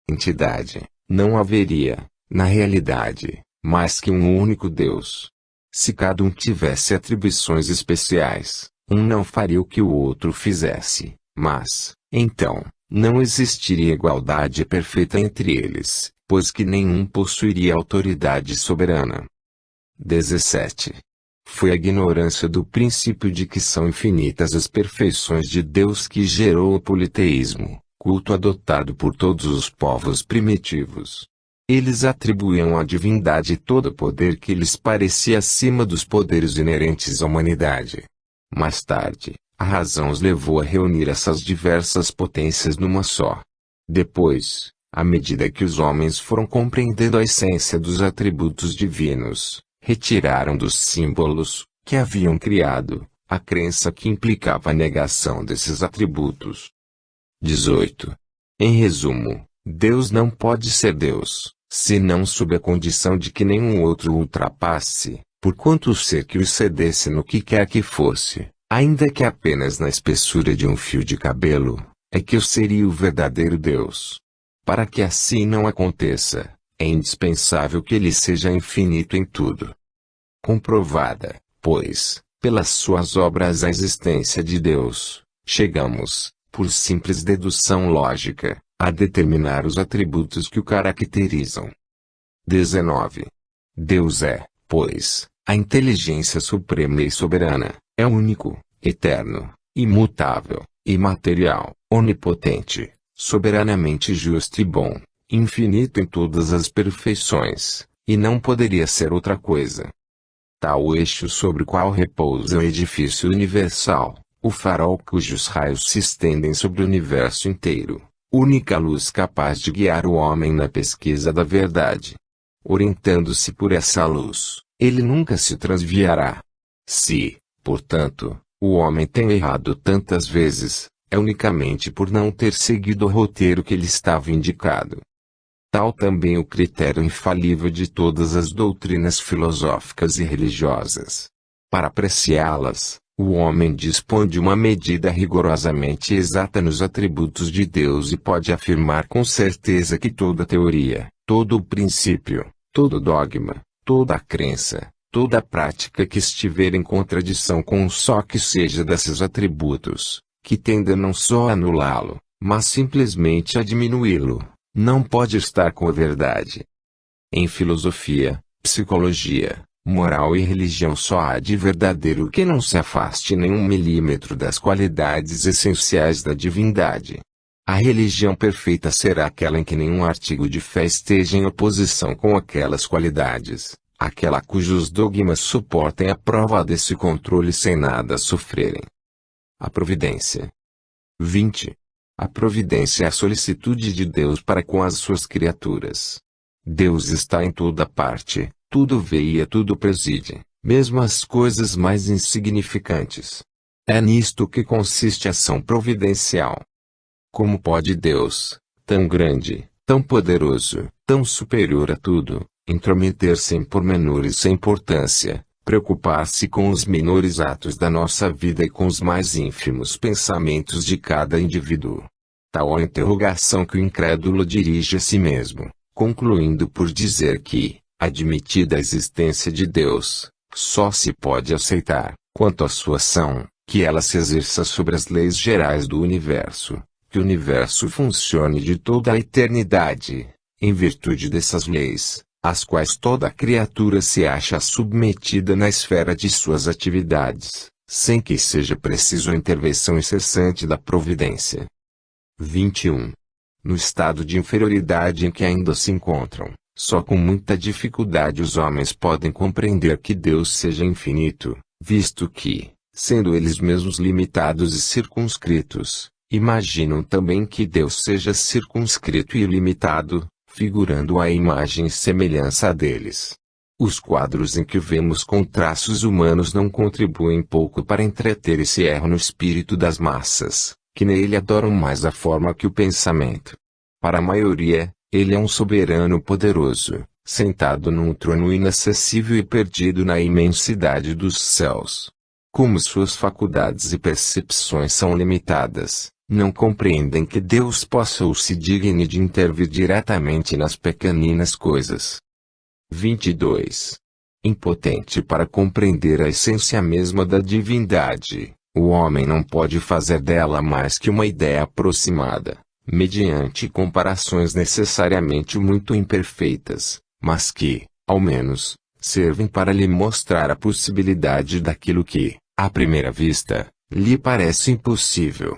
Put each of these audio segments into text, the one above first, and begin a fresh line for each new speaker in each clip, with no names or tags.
entidade, não haveria, na realidade, mais que um único Deus. Se cada um tivesse atribuições especiais, um não faria o que o outro fizesse, mas, então, não existiria igualdade perfeita entre eles, pois que nenhum possuiria autoridade soberana. 17. Foi a ignorância do princípio de que são infinitas as perfeições de Deus que gerou o politeísmo, culto adotado por todos os povos primitivos. Eles atribuíam à divindade todo o poder que lhes parecia acima dos poderes inerentes à humanidade. Mais tarde, a razão os levou a reunir essas diversas potências numa só. Depois, à medida que os homens foram compreendendo a essência dos atributos divinos, retiraram dos símbolos, que haviam criado, a crença que implicava a negação desses atributos. 18. Em resumo, Deus não pode ser Deus, senão sob a condição de que nenhum outro o ultrapasse, porquanto o ser que o excedesse no que quer que fosse, ainda que apenas na espessura de um fio de cabelo, é que eu seria o verdadeiro Deus. Para que assim não aconteça, é indispensável que ele seja infinito em tudo. Comprovada, pois, pelas suas obras a existência de Deus, chegamos, por simples dedução lógica, a determinar os atributos que o caracterizam. 19. Deus é, pois, a inteligência suprema e soberana, é único, eterno, imutável, imaterial, onipotente, soberanamente justo e bom, infinito em todas as perfeições, e não poderia ser outra coisa. Tal eixo sobre o qual repousa o edifício universal, o farol cujos raios se estendem sobre o universo inteiro, única luz capaz de guiar o homem na pesquisa da verdade. Orientando-se por essa luz, ele nunca se transviará. Se, portanto, o homem tem errado tantas vezes, é unicamente por não ter seguido o roteiro que lhe estava indicado. Tal também o critério infalível de todas as doutrinas filosóficas e religiosas. Para apreciá-las, o homem dispõe de uma medida rigorosamente exata nos atributos de Deus e pode afirmar com certeza que toda teoria, todo o princípio, todo dogma, toda crença, toda prática que estiver em contradição com um só que seja desses atributos, que tenda não só a anulá-lo, mas simplesmente a diminuí-lo, não pode estar com a verdade. Em filosofia, psicologia, moral e religião só há de verdadeiro que não se afaste nem um milímetro das qualidades essenciais da divindade. A religião perfeita será aquela em que nenhum artigo de fé esteja em oposição com aquelas qualidades, aquela cujos dogmas suportem a prova desse controle sem nada sofrerem. A providência. 20. A providência é a solicitude de Deus para com as suas criaturas. Deus está em toda parte, tudo vê e a tudo preside, mesmo as coisas mais insignificantes. É nisto que consiste a ação providencial. Como pode Deus, tão grande, tão poderoso, tão superior a tudo, intrometer-se em pormenores sem importância, preocupar-se com os menores atos da nossa vida e com os mais ínfimos pensamentos de cada indivíduo? Tal a interrogação que o incrédulo dirige a si mesmo, concluindo por dizer que, admitida a existência de Deus, só se pode aceitar, quanto à sua ação, que ela se exerça sobre as leis gerais do universo, que o universo funcione de toda a eternidade, em virtude dessas leis, às quais toda criatura se acha submetida na esfera de suas atividades, sem que seja preciso a intervenção incessante da providência. 21. No estado de inferioridade em que ainda se encontram, só com muita dificuldade os homens podem compreender que Deus seja infinito, visto que, sendo eles mesmos limitados e circunscritos, imaginam também que Deus seja circunscrito e ilimitado, figurando a imagem e semelhança deles. Os quadros em que vemos com traços humanos não contribuem pouco para entreter esse erro no espírito das massas, que nele adoram mais a forma que o pensamento. Para a maioria, ele é um soberano poderoso, sentado num trono inacessível e perdido na imensidade dos céus. Como suas faculdades e percepções são limitadas, Não compreendem que Deus possa ou se digne de intervir diretamente nas pequeninas coisas. 22. Impotente para compreender a essência mesma da divindade, o homem não pode fazer dela mais que uma ideia aproximada, mediante comparações necessariamente muito imperfeitas, mas que, ao menos, servem para lhe mostrar a possibilidade daquilo que, à primeira vista, lhe parece impossível.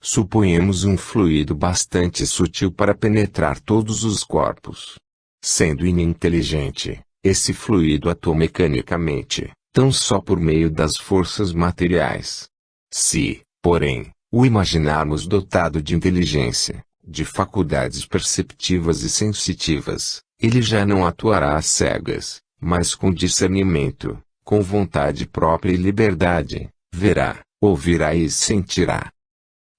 Suponhamos um fluido bastante sutil para penetrar todos os corpos. Sendo ininteligente, esse fluido atua mecanicamente, tão só por meio das forças materiais. Se, porém, o imaginarmos dotado de inteligência, de faculdades perceptivas e sensitivas, ele já não atuará às cegas, mas com discernimento, com vontade própria e liberdade, verá, ouvirá e sentirá.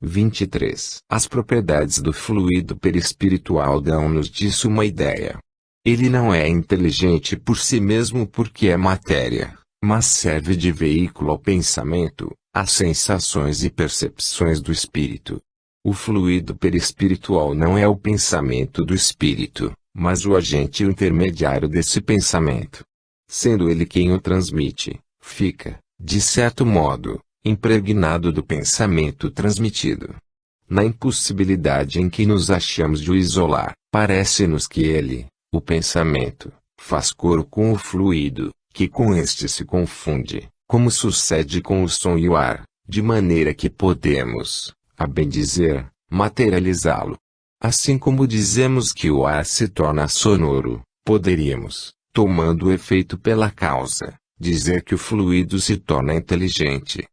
23. As propriedades do fluido perispiritual dão-nos disso uma ideia. Ele não é inteligente por si mesmo porque é matéria, mas serve de veículo ao pensamento, às sensações e percepções do espírito. O fluido perispiritual não é o pensamento do espírito, mas o agente intermediário desse pensamento. Sendo ele quem o transmite, fica, de certo modo, impregnado do pensamento transmitido. Na impossibilidade em que nos achamos de o isolar, parece-nos que ele, o pensamento, faz coro com o fluido, que com este se confunde, como sucede com o som e o ar, de maneira que podemos, a bem dizer, materializá-lo. Assim como dizemos que o ar se torna sonoro, poderíamos, tomando o efeito pela causa, dizer que o fluido se torna inteligente.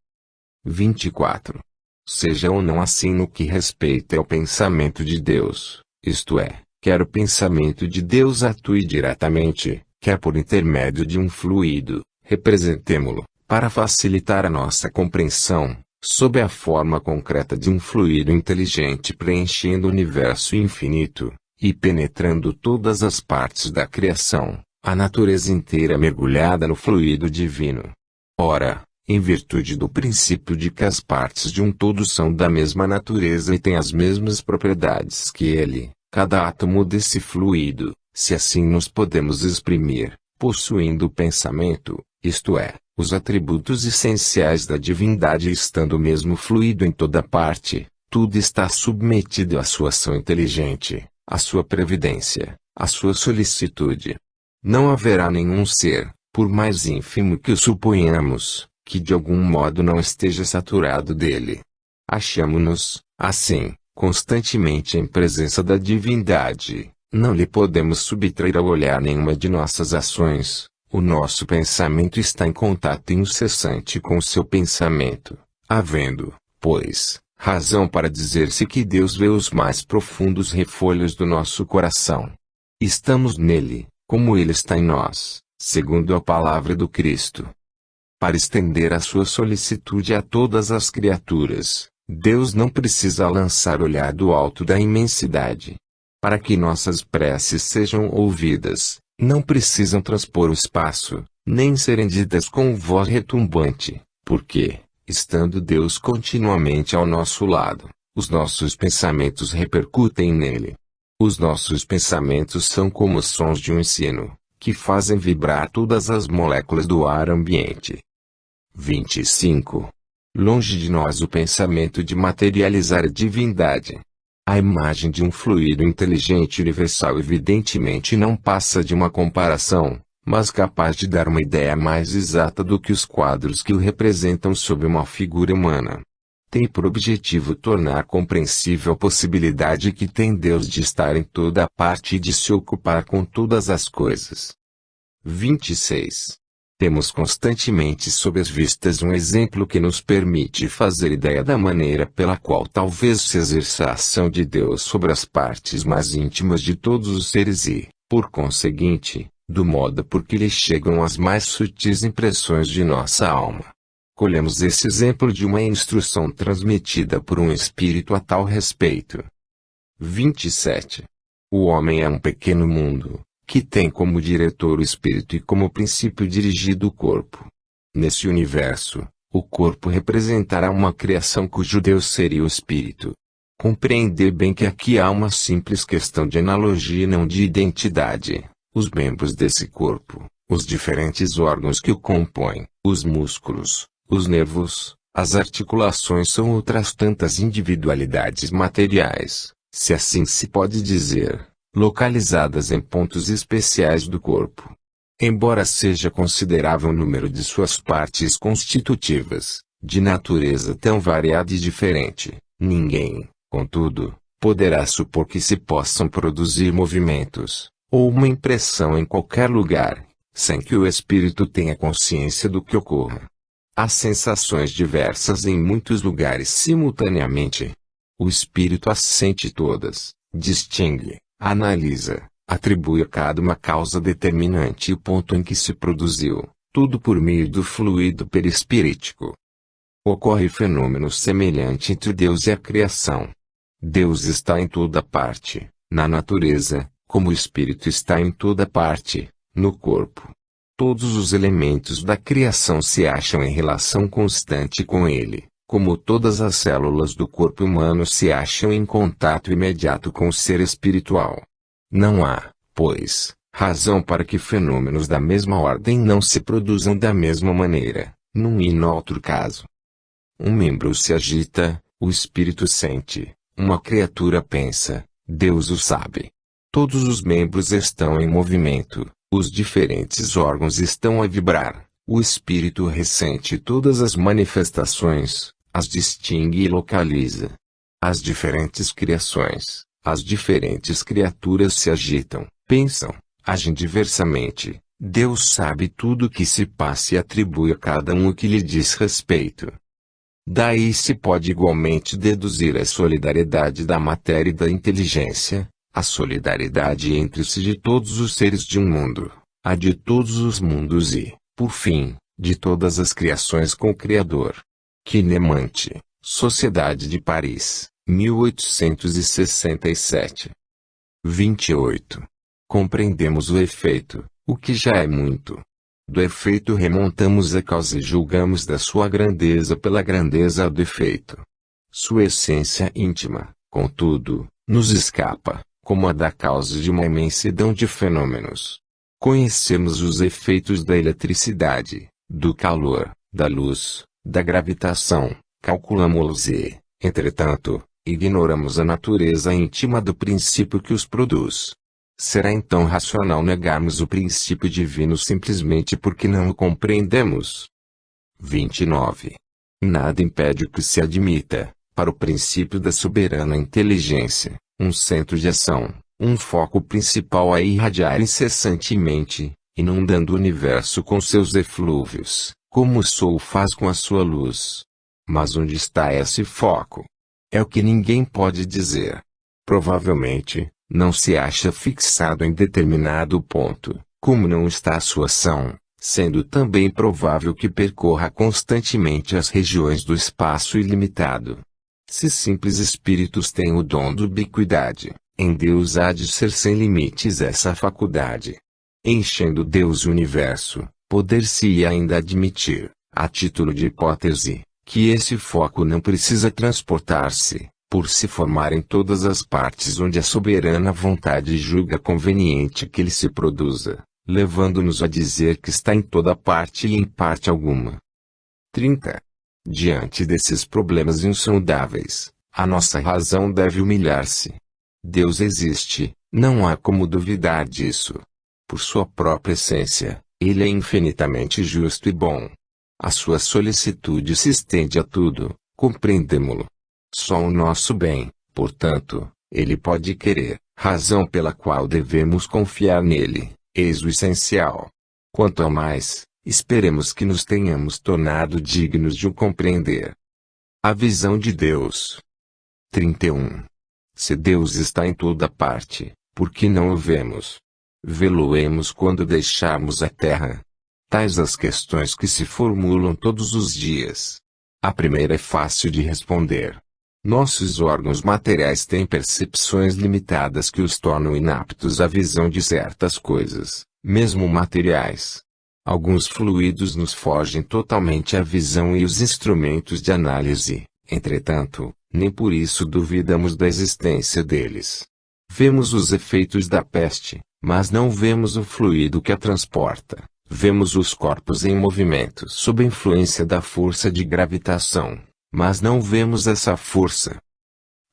24. Seja ou não assim no que respeita ao pensamento de Deus, isto é, quer o pensamento de Deus atue diretamente, quer por intermédio de um fluido, representemo-lo, para facilitar a nossa compreensão, sob a forma concreta de um fluido inteligente preenchendo o universo infinito, e penetrando todas as partes da criação, a natureza inteira mergulhada no fluido divino. Ora, em virtude do princípio de que as partes de um todo são da mesma natureza e têm as mesmas propriedades que ele, cada átomo desse fluido, se assim nos podemos exprimir, possuindo o pensamento, isto é, os atributos essenciais da divindade estando o mesmo fluido em toda parte, tudo está submetido à sua ação inteligente, à sua previdência, à sua solicitude. Não haverá nenhum ser, por mais ínfimo que o suponhamos, que de algum modo não esteja saturado dele. Achamo-nos, assim, constantemente em presença da divindade, não lhe podemos subtrair ao olhar nenhuma de nossas ações, o nosso pensamento está em contato incessante com o seu pensamento, havendo, pois, razão para dizer-se que Deus vê os mais profundos refolhos do nosso coração. Estamos nele, como ele está em nós, segundo a palavra do Cristo. Para estender a sua solicitude a todas as criaturas, Deus não precisa lançar olhar do alto da imensidade. Para que nossas preces sejam ouvidas, não precisam transpor o espaço, nem serem ditas com voz retumbante, porque, estando Deus continuamente ao nosso lado, os nossos pensamentos repercutem nele. Os nossos pensamentos são como os sons de um sino, que fazem vibrar todas as moléculas do ar ambiente. 25. Longe de nós o pensamento de materializar a divindade. A imagem de um fluido inteligente universal evidentemente não passa de uma comparação, mas capaz de dar uma ideia mais exata do que os quadros que o representam sob uma figura humana. Tem por objetivo tornar compreensível a possibilidade que tem Deus de estar em toda parte e de se ocupar com todas as coisas. 26. Temos constantemente sob as vistas um exemplo que nos permite fazer ideia da maneira pela qual talvez se exerça a ação de Deus sobre as partes mais íntimas de todos os seres e, por conseguinte, do modo por que lhe chegam as mais sutis impressões de nossa alma. Colhemos esse exemplo de uma instrução transmitida por um espírito a tal respeito. 27. O homem é um pequeno mundo, que tem como diretor o espírito e como princípio dirigido o corpo. Nesse universo, O corpo representará uma criação cujo Deus seria o espírito. Compreender bem que aqui há uma simples questão de analogia e não de identidade. Os membros desse corpo, os diferentes órgãos que o compõem, os músculos, os nervos, as articulações são outras tantas individualidades materiais, se assim se pode dizer, localizadas em pontos especiais do corpo. Embora seja considerável o número de suas partes constitutivas, de natureza tão variada e diferente, ninguém, contudo, poderá supor que se possam produzir movimentos, ou uma impressão em qualquer lugar, sem que o espírito tenha consciência do que ocorra. Há sensações diversas em muitos lugares simultaneamente. O espírito as sente todas, distingue, analisa, atribui a cada uma causa determinante e o ponto em que se produziu, tudo por meio do fluido perispirítico. Ocorre fenômeno semelhante entre Deus e a criação. Deus está em toda parte, na natureza, como o espírito está em toda parte, no corpo. Todos os elementos da criação se acham em relação constante com ele, como todas as células do corpo humano se acham em contato imediato com o ser espiritual. Não há, pois, razão para que fenômenos da mesma ordem não se produzam da mesma maneira, num e no outro caso. Um membro se agita, o espírito sente, uma criatura pensa, Deus o sabe. Todos os membros estão em movimento, os diferentes órgãos estão a vibrar, o espírito ressente todas as manifestações, as distingue e localiza. As diferentes criações, as diferentes criaturas se agitam, pensam, agem diversamente. Deus sabe tudo o que se passa e atribui a cada um o que lhe diz respeito. Daí se pode igualmente deduzir a solidariedade da matéria e da inteligência, a solidariedade entre si de todos os seres de um mundo, a de todos os mundos e, por fim, de todas as criações com o Criador. Quinemante, Sociedade de Paris, 1867. 28. Compreendemos o efeito, o que já é muito. Do efeito remontamos a causa e julgamos da sua grandeza pela grandeza do efeito. Sua essência íntima, contudo, nos escapa, como a da causa de uma imensidão de fenômenos. Conhecemos os efeitos da eletricidade, do calor, da luz, da gravitação, calculamos e, entretanto, ignoramos a natureza íntima do princípio que os produz. Será então racional negarmos o princípio divino simplesmente porque não o compreendemos? 29. Nada impede que se admita, para o princípio da soberana inteligência, um centro de ação, um foco principal a irradiar incessantemente, inundando o universo com seus eflúvios, como o sol faz com a sua luz. Mas onde está esse foco? É o que ninguém pode dizer. Provavelmente, não se acha fixado em determinado ponto, como não está a sua ação, sendo também provável que percorra constantemente as regiões do espaço ilimitado. Se simples espíritos têm o dom de ubiquidade, em Deus há de ser sem limites essa faculdade. Enchendo Deus o universo, poder-se-ia ainda admitir, a título de hipótese, que esse foco não precisa transportar-se, por se formar em todas as partes onde a soberana vontade julga conveniente que ele se produza, levando-nos a dizer que está em toda parte e em parte alguma. 30. Diante desses problemas insondáveis, a nossa razão deve humilhar-se. Deus existe, não há como duvidar disso. Por sua própria essência, ele é infinitamente justo e bom. A sua solicitude se estende a tudo, compreendemo-lo. Só o nosso bem, portanto, ele pode querer, razão pela qual devemos confiar nele, eis o essencial. Quanto ao mais, esperemos que nos tenhamos tornado dignos de o compreender. A visão de Deus. 31. Se Deus está em toda parte, por que não o vemos? Vê-lo-emos quando deixarmos a terra. Tais as questões que se formulam todos os dias. A primeira é fácil de responder. Nossos órgãos materiais têm percepções limitadas que os tornam inaptos à visão de certas coisas, mesmo materiais. Alguns fluidos nos fogem totalmente à visão e os instrumentos de análise, entretanto, nem por isso duvidamos da existência deles. Vemos os efeitos da peste, mas não vemos o fluido que a transporta. Vemos os corpos em movimento sob a influência da força de gravitação, mas não vemos essa força.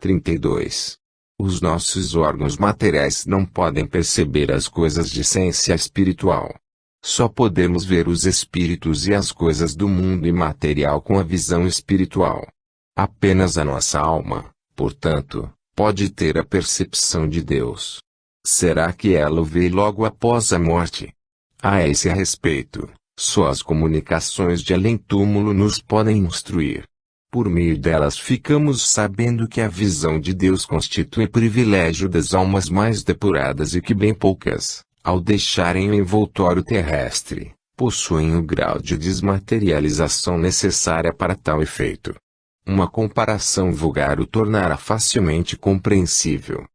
32. Os nossos órgãos materiais não podem perceber as coisas de essência espiritual. Só podemos ver os espíritos e as coisas do mundo imaterial com a visão espiritual. Apenas a nossa alma, portanto, pode ter a percepção de Deus. Será que ela o vê logo após a morte? A esse respeito, só as comunicações de além-túmulo nos podem instruir. Por meio delas ficamos sabendo que a visão de Deus constitui privilégio das almas mais depuradas e que bem poucas, ao deixarem o envoltório terrestre, possuem o grau de desmaterialização necessária para tal efeito. Uma comparação vulgar o tornará facilmente compreensível.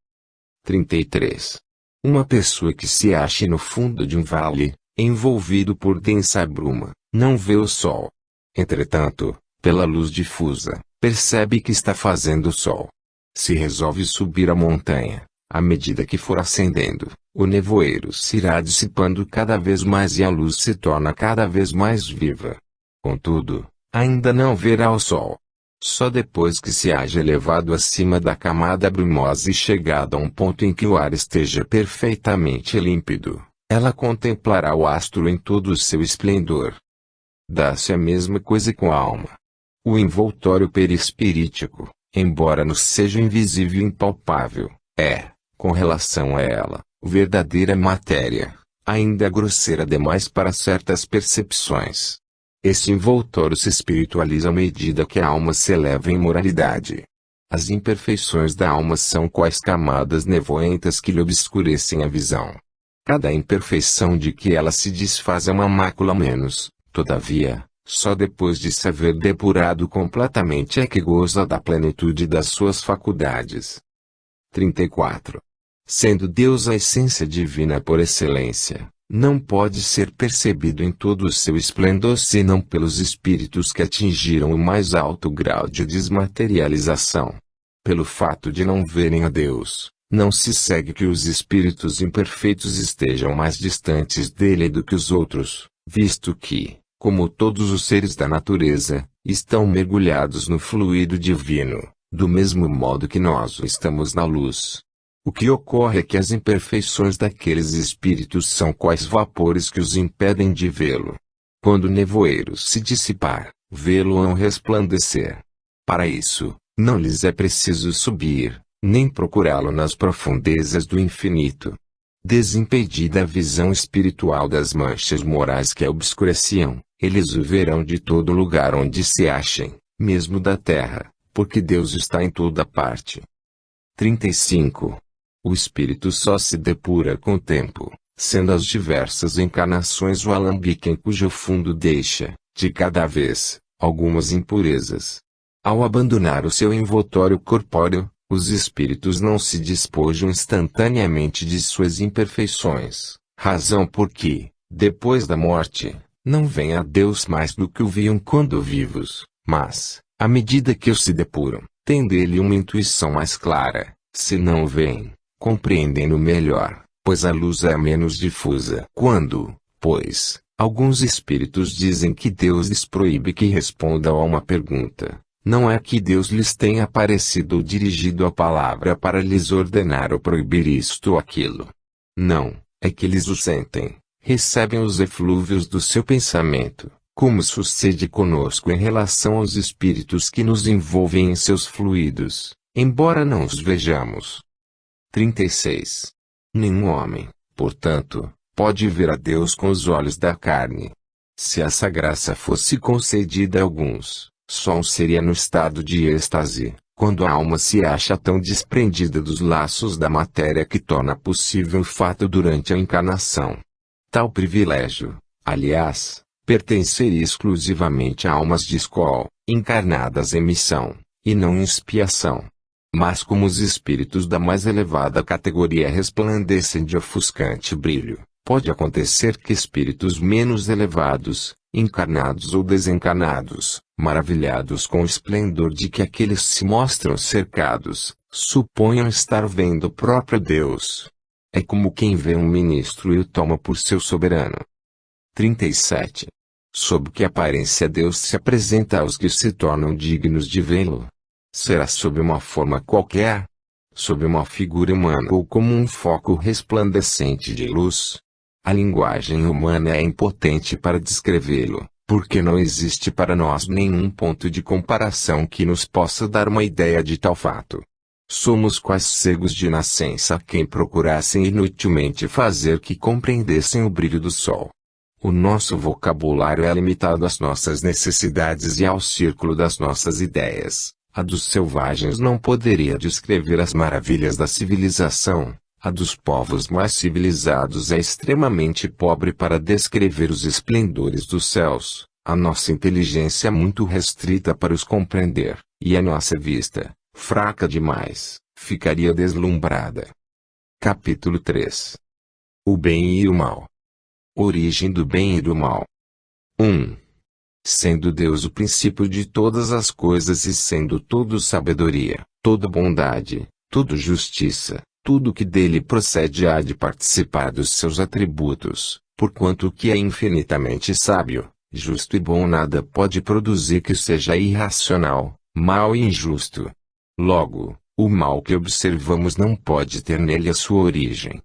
33. Uma pessoa que se ache no fundo de um vale, envolvido por densa bruma, não vê o sol. Entretanto, pela luz difusa, percebe que está fazendo sol. Se resolve subir a montanha, à medida que for ascendendo, o nevoeiro se irá dissipando cada vez mais e a luz se torna cada vez mais viva. Contudo, ainda não verá o sol. Só depois que se haja elevado acima da camada brumosa e chegado a um ponto em que o ar esteja perfeitamente límpido, ela contemplará o astro em todo o seu esplendor. Dá-se a mesma coisa com a alma. O envoltório perispirítico, embora nos seja invisível e impalpável, é, com relação a ela, verdadeira matéria, ainda grosseira demais para certas percepções. Esse envoltório se espiritualiza à medida que a alma se eleva em moralidade. As imperfeições da alma são quais camadas nevoentas que lhe obscurecem a visão. Cada imperfeição de que ela se desfaz é uma mácula menos, todavia, só depois de se haver depurado completamente é que goza da plenitude das suas faculdades. 34. Sendo Deus a essência divina por excelência, não pode ser percebido em todo o seu esplendor senão pelos espíritos que atingiram o mais alto grau de desmaterialização. Pelo fato de não verem a Deus, não se segue que os espíritos imperfeitos estejam mais distantes dele do que os outros, visto que, como todos os seres da natureza, estão mergulhados no fluido divino, do mesmo modo que nós estamos na luz. O que ocorre é que as imperfeições daqueles espíritos são quais vapores que os impedem de vê-lo. Quando o nevoeiro se dissipar, vê-lo-ão resplandecer. Para isso, não lhes é preciso subir, nem procurá-lo nas profundezas do infinito. Desimpedida a visão espiritual das manchas morais que a obscureciam, eles o verão de todo lugar onde se achem, mesmo da terra, porque Deus está em toda parte. 35. O espírito só se depura com o tempo, sendo as diversas encarnações o alambique em cujo fundo deixa, de cada vez, algumas impurezas. Ao abandonar o seu envoltório corpóreo, os espíritos não se despojam instantaneamente de suas imperfeições, razão por que, depois da morte, não vêm a Deus mais do que o viam quando vivos, mas, à medida que o se depuram, têm dele uma intuição mais clara, se não o veem, compreendendo melhor, pois a luz é menos difusa. Quando, pois, alguns espíritos dizem que Deus lhes proíbe que respondam a uma pergunta, não é que Deus lhes tenha aparecido ou dirigido a palavra para lhes ordenar ou proibir isto ou aquilo. Não, é que eles o sentem, recebem os eflúvios do seu pensamento, como sucede conosco em relação aos espíritos que nos envolvem em seus fluidos, embora não os vejamos. 36. Nenhum homem, portanto, pode ver a Deus com os olhos da carne. Se essa graça fosse concedida a alguns, só um seria no estado de êxtase, quando a alma se acha tão desprendida dos laços da matéria que torna possível o fato durante a encarnação. Tal privilégio, aliás, pertenceria exclusivamente a almas de escol, encarnadas em missão, e não em expiação. Mas como os espíritos da mais elevada categoria resplandecem de ofuscante brilho, Pode acontecer que espíritos menos elevados, encarnados ou desencarnados, maravilhados com o esplendor de que aqueles se mostram cercados, suponham estar vendo o próprio Deus. É como quem vê um ministro e o toma por seu soberano. 37. Sob que aparência Deus se apresenta aos que se tornam dignos de vê-lo? Será sob uma forma qualquer? Sob uma figura humana ou como um foco resplandecente de luz? A linguagem humana é impotente para descrevê-lo, porque não existe para nós nenhum ponto de comparação que nos possa dar uma ideia de tal fato. Somos quais cegos de nascença a quem procurassem inutilmente fazer que compreendessem o brilho do sol. O nosso vocabulário é limitado às nossas necessidades e ao círculo das nossas ideias. A dos selvagens não poderia descrever as maravilhas da civilização. A dos povos mais civilizados é extremamente pobre para descrever os esplendores dos céus. A nossa inteligência é muito restrita para os compreender, e a nossa vista, fraca demais, ficaria deslumbrada. Capítulo 3. O bem e o mal. Origem do bem e do mal. 1. Sendo Deus o princípio de todas as coisas e sendo tudo sabedoria, toda bondade, tudo justiça, tudo que dele procede há de participar dos seus atributos, porquanto que é infinitamente sábio, justo e bom nada pode produzir que seja irracional, mal e injusto. Logo, o mal que observamos não pode ter nele a sua origem.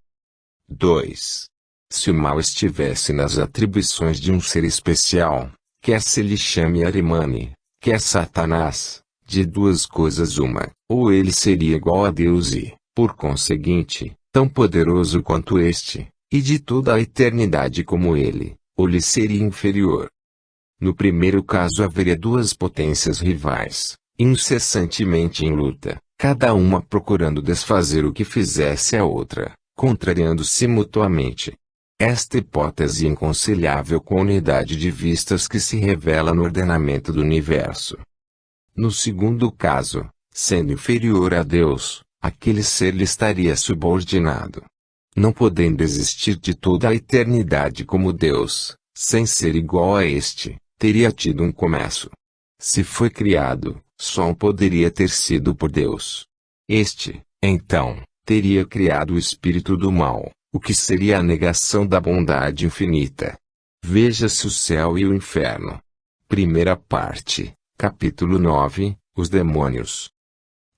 2. Se o mal estivesse nas atribuições de um ser especial, quer se lhe chame Arimane, quer Satanás, de duas coisas uma, ou ele seria igual a Deus e, por conseguinte, tão poderoso quanto este, e de toda a eternidade como ele, ou lhe seria inferior. No primeiro caso haveria duas potências rivais, incessantemente em luta, cada uma procurando desfazer o que fizesse a outra, contrariando-se mutuamente. Esta hipótese é inconciliável com a unidade de vistas que se revela no ordenamento do universo. No segundo caso, sendo inferior a Deus, aquele ser lhe estaria subordinado. Não podendo existir de toda a eternidade como Deus, sem ser igual a este, teria tido um começo. Se foi criado, só poderia ter sido por Deus. Este, então, teria criado o espírito do mal, o que seria a negação da bondade infinita. Veja-se o céu e o inferno. Primeira parte, capítulo 9, os demônios.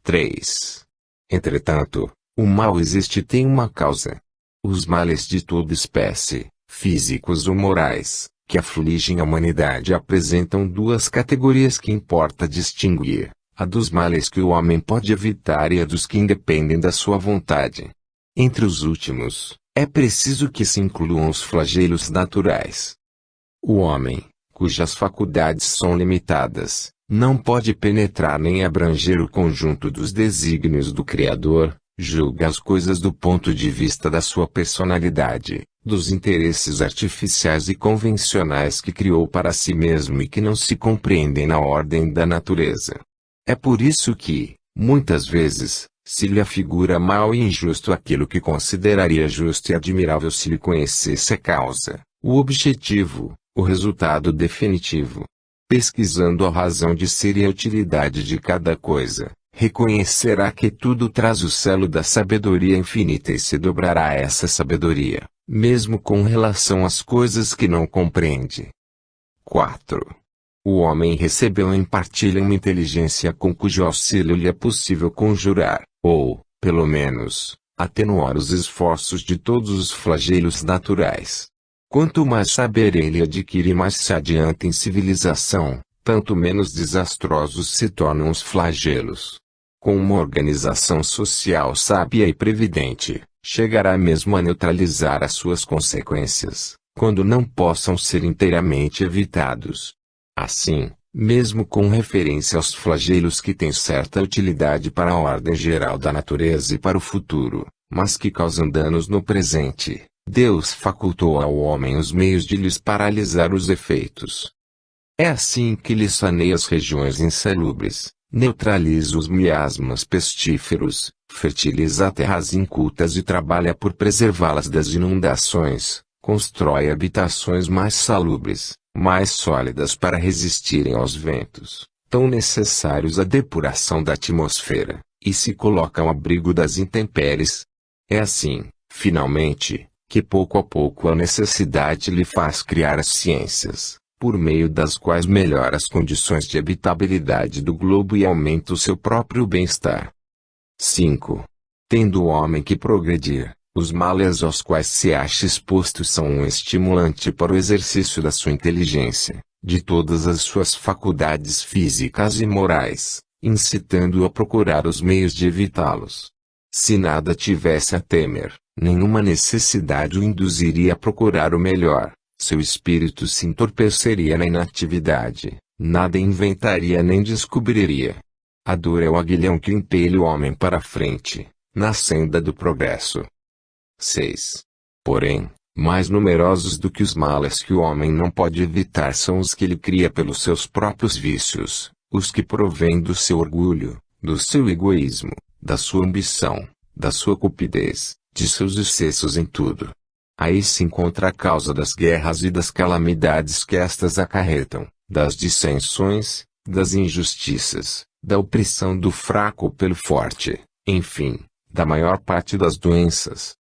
3. Entretanto, o mal existe e tem uma causa. Os males de toda espécie, físicos ou morais, que afligem a humanidade apresentam duas categorias que importa distinguir: a dos males que o homem pode evitar e a dos que independem da sua vontade. Entre os últimos, é preciso que se incluam os flagelos naturais. O homem, cujas faculdades são limitadas, não pode penetrar nem abranger o conjunto dos desígnios do Criador, julga as coisas do ponto de vista da sua personalidade, dos interesses artificiais e convencionais que criou para si mesmo e que não se compreendem na ordem da natureza. É por isso que, muitas vezes, se lhe afigura mal e injusto aquilo que consideraria justo e admirável se lhe conhecesse a causa, o objetivo, o resultado definitivo. Pesquisando a razão de ser e a utilidade de cada coisa, reconhecerá que tudo traz o selo da sabedoria infinita e se dobrará a essa sabedoria, mesmo com relação às coisas que não compreende. 4. O homem recebeu em partilha uma inteligência com cujo auxílio lhe é possível conjurar, ou, pelo menos, atenuar os esforços de todos os flagelos naturais. Quanto mais saber ele adquire e mais se adianta em civilização, tanto menos desastrosos se tornam os flagelos. Com uma organização social sábia e previdente, chegará mesmo a neutralizar as suas consequências, quando não possam ser inteiramente evitados. Assim, mesmo com referência aos flagelos que têm certa utilidade para a ordem geral da natureza e para o futuro, mas que causam danos no presente, Deus facultou ao homem os meios de lhes paralisar os efeitos. É assim que lhe saneia as regiões insalubres, neutraliza os miasmas pestíferos, fertiliza terras incultas e trabalha por preservá-las das inundações, constrói habitações mais salubres, mais sólidas para resistirem aos ventos, tão necessários à depuração da atmosfera, e se coloca ao abrigo das intempéries. É assim, finalmente, que pouco a pouco a necessidade lhe faz criar as ciências, por meio das quais melhora as condições de habitabilidade do globo e aumenta o seu próprio bem-estar. 5. Tendo o homem que progredir, os males aos quais se acha exposto são um estimulante para o exercício da sua inteligência, de todas as suas faculdades físicas e morais, incitando-o a procurar os meios de evitá-los. Se nada tivesse a temer, nenhuma necessidade o induziria a procurar o melhor, seu espírito se entorpeceria na inatividade, nada inventaria nem descobriria. A dor é o aguilhão que impele o homem para a frente, na senda do progresso. 6. Porém, mais numerosos do que os males que o homem não pode evitar são os que ele cria pelos seus próprios vícios, os que provêm do seu orgulho, do seu egoísmo, da sua ambição, da sua cupidez, de seus excessos em tudo. Aí se encontra a causa das guerras e das calamidades que estas acarretam, das dissensões, das injustiças, da opressão do fraco pelo forte, enfim, da maior parte das doenças.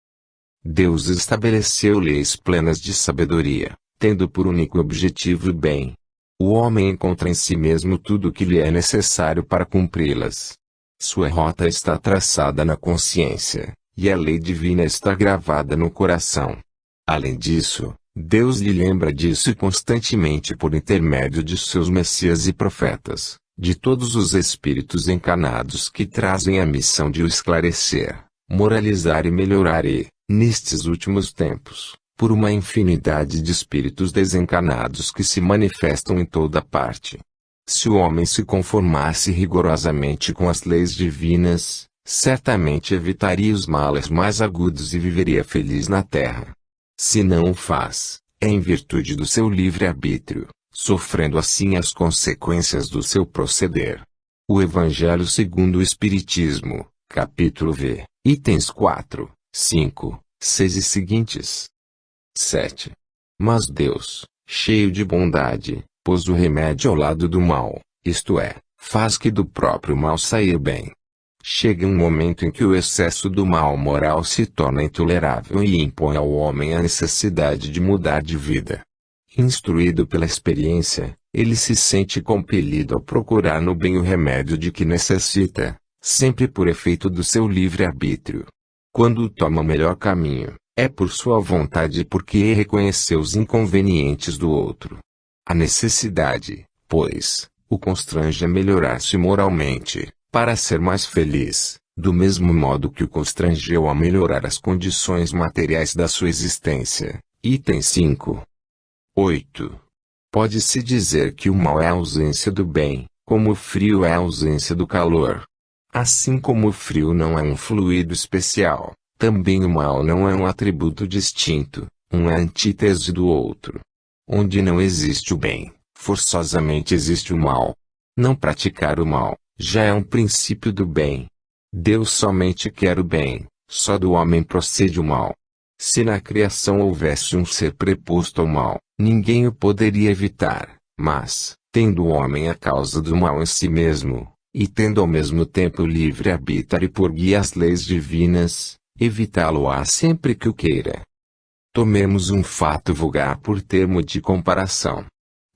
Deus estabeleceu leis plenas de sabedoria, tendo por único objetivo o bem. O homem encontra em si mesmo tudo o que lhe é necessário para cumpri-las. Sua rota está traçada na consciência, e a lei divina está gravada no coração. Além disso, Deus lhe lembra disso constantemente por intermédio de seus messias e profetas, de todos os espíritos encarnados que trazem a missão de o esclarecer, moralizar e melhorar e, nestes últimos tempos, por uma infinidade de espíritos desencarnados que se manifestam em toda parte. Se o homem se conformasse rigorosamente com as leis divinas, certamente evitaria os males mais agudos e viveria feliz na terra. Se não o faz, é em virtude do seu livre-arbítrio, sofrendo assim as consequências do seu proceder. O Evangelho segundo o Espiritismo, capítulo V, itens 4. 5, 6 e seguintes. 7. Mas Deus, cheio de bondade, pôs o remédio ao lado do mal, isto é, faz que do próprio mal sair bem. Chega um momento em que o excesso do mal moral se torna intolerável e impõe ao homem a necessidade de mudar de vida. Instruído pela experiência, ele se sente compelido a procurar no bem o remédio de que necessita, sempre por efeito do seu livre-arbítrio. Quando toma o melhor caminho, é por sua vontade e porque reconheceu os inconvenientes do outro. A necessidade, pois, o constrange a melhorar-se moralmente, para ser mais feliz, do mesmo modo que o constrangeu a melhorar as condições materiais da sua existência. Item 5. 8. Pode-se dizer que o mal é a ausência do bem, como o frio é a ausência do calor. Assim como o frio não é um fluido especial, também o mal não é um atributo distinto, um é a antítese do outro. Onde não existe o bem, forçosamente existe o mal. Não praticar o mal, já é um princípio do bem. Deus somente quer o bem, só do homem procede o mal. Se na criação houvesse um ser preposto ao mal, ninguém o poderia evitar, mas, tendo o homem a causa do mal em si mesmo, e tendo ao mesmo tempo livre-arbítrio e por guia as leis divinas, evitá-lo-á sempre que o queira. Tomemos um fato vulgar por termo de comparação.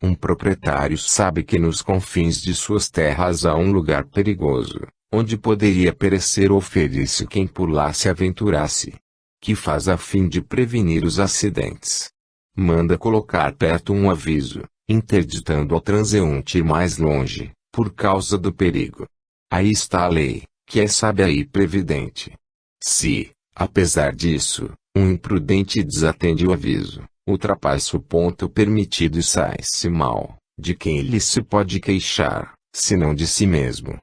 Um proprietário sabe que nos confins de suas terras há um lugar perigoso, onde poderia perecer ou ferir-se quem por lá se aventurasse. Que faz a fim de prevenir os acidentes? Manda colocar perto um aviso, interditando ao transeunte ir mais longe, por causa do perigo. Aí está a lei, que é sábia e previdente. Se, apesar disso, um imprudente desatende o aviso, ultrapassa o ponto permitido e sai-se mal, de quem ele se pode queixar, senão de si mesmo.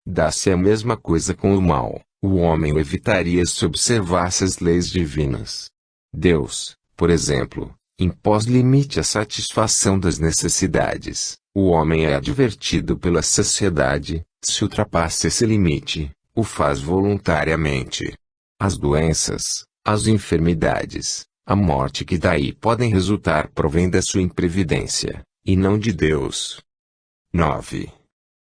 Dá-se a mesma coisa com o mal, o homem o evitaria se observasse as leis divinas. Deus, por exemplo, impôs limite à satisfação das necessidades. O homem é advertido pela sociedade, se ultrapassa esse limite, o faz voluntariamente. As doenças, as enfermidades, A morte que daí podem resultar provém da sua imprevidência, e não de Deus. 9.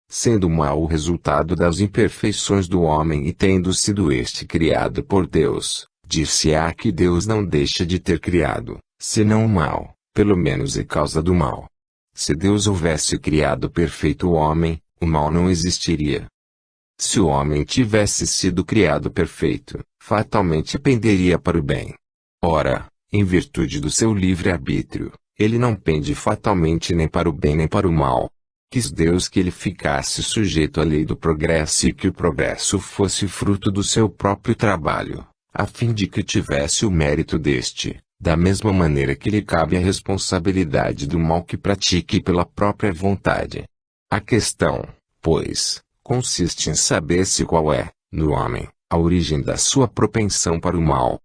Sendo mal o resultado das imperfeições do homem e tendo sido este criado por Deus, dir-se-á que Deus não deixa de ter criado, senão o mal, pelo menos é causa do mal. Se Deus houvesse criado perfeito o homem, o mal não existiria. Se o homem tivesse sido criado perfeito, fatalmente penderia para o bem. Ora, em virtude do seu livre-arbítrio, ele não pende fatalmente nem para o bem nem para o mal. Quis Deus que ele ficasse sujeito à lei do progresso e que o progresso fosse fruto do seu próprio trabalho, a fim de que tivesse o mérito deste, da mesma maneira que lhe cabe a responsabilidade do mal que pratique pela própria vontade. A questão, pois, consiste em saber-se qual é, no homem, a origem da sua propensão para o mal.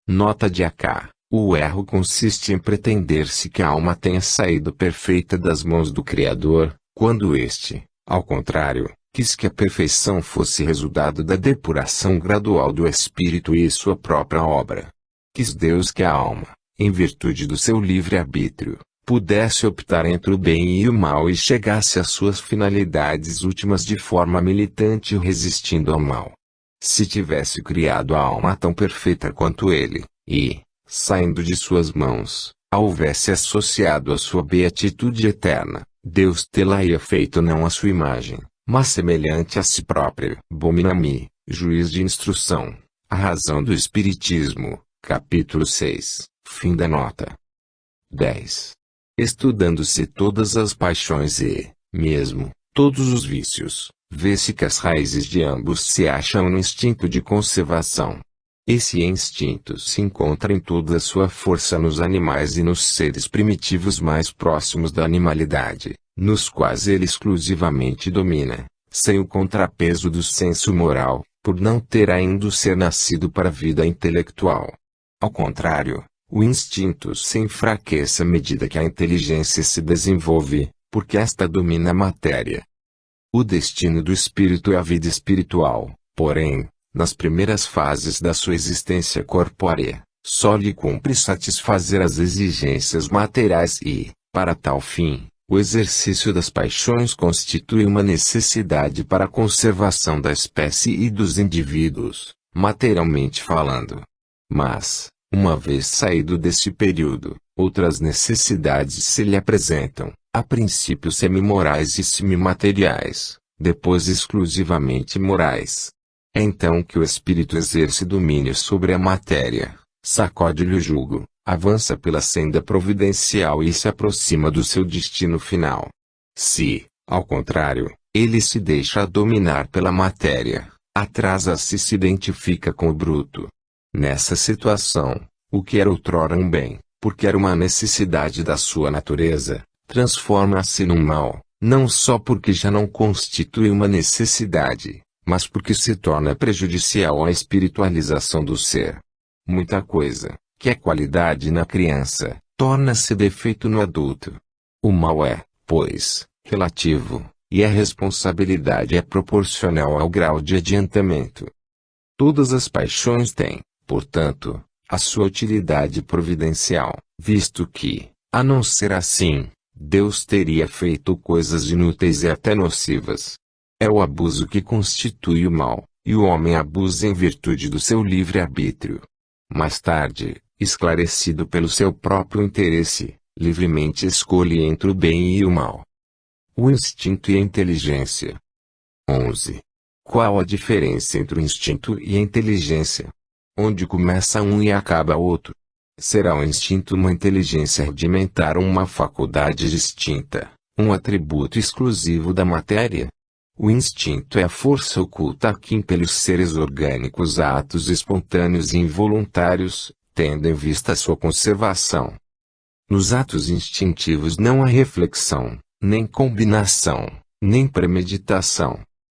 Nota de Acá. O erro consiste em pretender-se que a alma tenha saído perfeita das mãos do Criador, quando este, ao contrário, quis que a perfeição fosse resultado da depuração gradual do espírito e sua própria obra. Quis Deus que a alma, em virtude do seu livre-arbítrio, pudesse optar entre o bem e o mal e chegasse às suas finalidades últimas de forma militante resistindo ao mal. Se tivesse criado a alma tão perfeita quanto ele, e, saindo de suas mãos, a houvesse associado à sua beatitude eterna, Deus tê-la-ia feito não à sua imagem, mas semelhante a si próprio. Bominami, Juiz de Instrução, A Razão do Espiritismo, capítulo 6, fim da nota. 10. Estudando-se todas as paixões e, mesmo, todos os vícios, vê-se que as raízes de ambos se acham no instinto de conservação. Esse instinto se encontra em toda a sua força nos animais e nos seres primitivos mais próximos da animalidade, nos quais ele exclusivamente domina, sem o contrapeso do senso moral, por não ter ainda o ser nascido para a vida intelectual. Ao contrário, o instinto se enfraquece à medida que a inteligência se desenvolve, porque esta domina a matéria. O destino do espírito é a vida espiritual, porém, nas primeiras fases da sua existência corpórea, só lhe cumpre satisfazer as exigências materiais e, para tal fim, o exercício das paixões constitui uma necessidade para a conservação da espécie e dos indivíduos, materialmente falando. Mas, uma vez saído desse período, outras necessidades se lhe apresentam, a princípio semi-morais e semi-materiais, depois exclusivamente morais. É então que o espírito exerce domínio sobre a matéria, sacode-lhe o jugo, avança pela senda providencial e se aproxima do seu destino final. Se, ao contrário, ele se deixa dominar pela matéria, atrasa-se e se identifica com o bruto. Nessa situação, o que era outrora um bem, porque era uma necessidade da sua natureza, transforma-se num mal, não só porque já não constitui uma necessidade, mas porque se torna prejudicial à espiritualização do ser. Muita coisa, que é qualidade na criança, torna-se defeito no adulto. O mal é, pois, relativo, e a responsabilidade é proporcional ao grau de adiantamento. Todas as paixões têm, portanto, a sua utilidade providencial, visto que, a não ser assim, Deus teria feito coisas inúteis e até nocivas. É o abuso que constitui o mal, e o homem abusa em virtude do seu livre-arbítrio. Mais tarde, esclarecido pelo seu próprio interesse, livremente escolhe entre o bem e o mal. O instinto e a inteligência. 11. Qual a diferença entre o instinto e a inteligência? Onde começa um e acaba outro? Será o instinto uma inteligência rudimentar ou uma faculdade distinta, um atributo exclusivo da matéria? O instinto é a força oculta que impele os seres orgânicos a atos espontâneos e involuntários, tendo em vista a sua conservação. Nos atos instintivos não há reflexão, nem combinação, nem premeditação.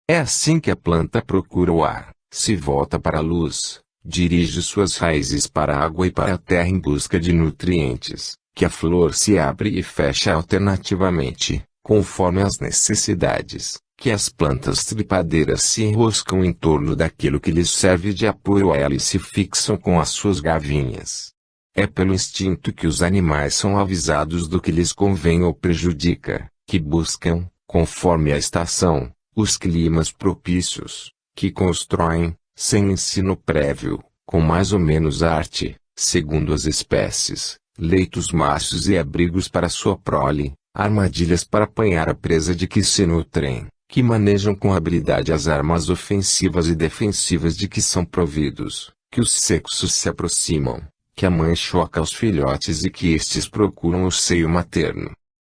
É assim que a planta procura o ar, se volta para a luz, dirige suas raízes para a água e para a terra em busca de nutrientes, que a flor se abre e fecha alternativamente, conforme as necessidades, que as plantas trepadeiras se enroscam em torno daquilo que lhes serve de apoio a ela e se fixam com as suas gavinhas. É pelo instinto que os animais são avisados do que lhes convém ou prejudica, que buscam, conforme a estação, os climas propícios, que constroem, sem ensino prévio, com mais ou menos arte, segundo as espécies, leitos macios e abrigos para sua prole, armadilhas para apanhar a presa de que se nutrem, que manejam com habilidade as armas ofensivas e defensivas de que são providos, que os sexos se aproximam, que a mãe choca os filhotes e que estes procuram o seio materno.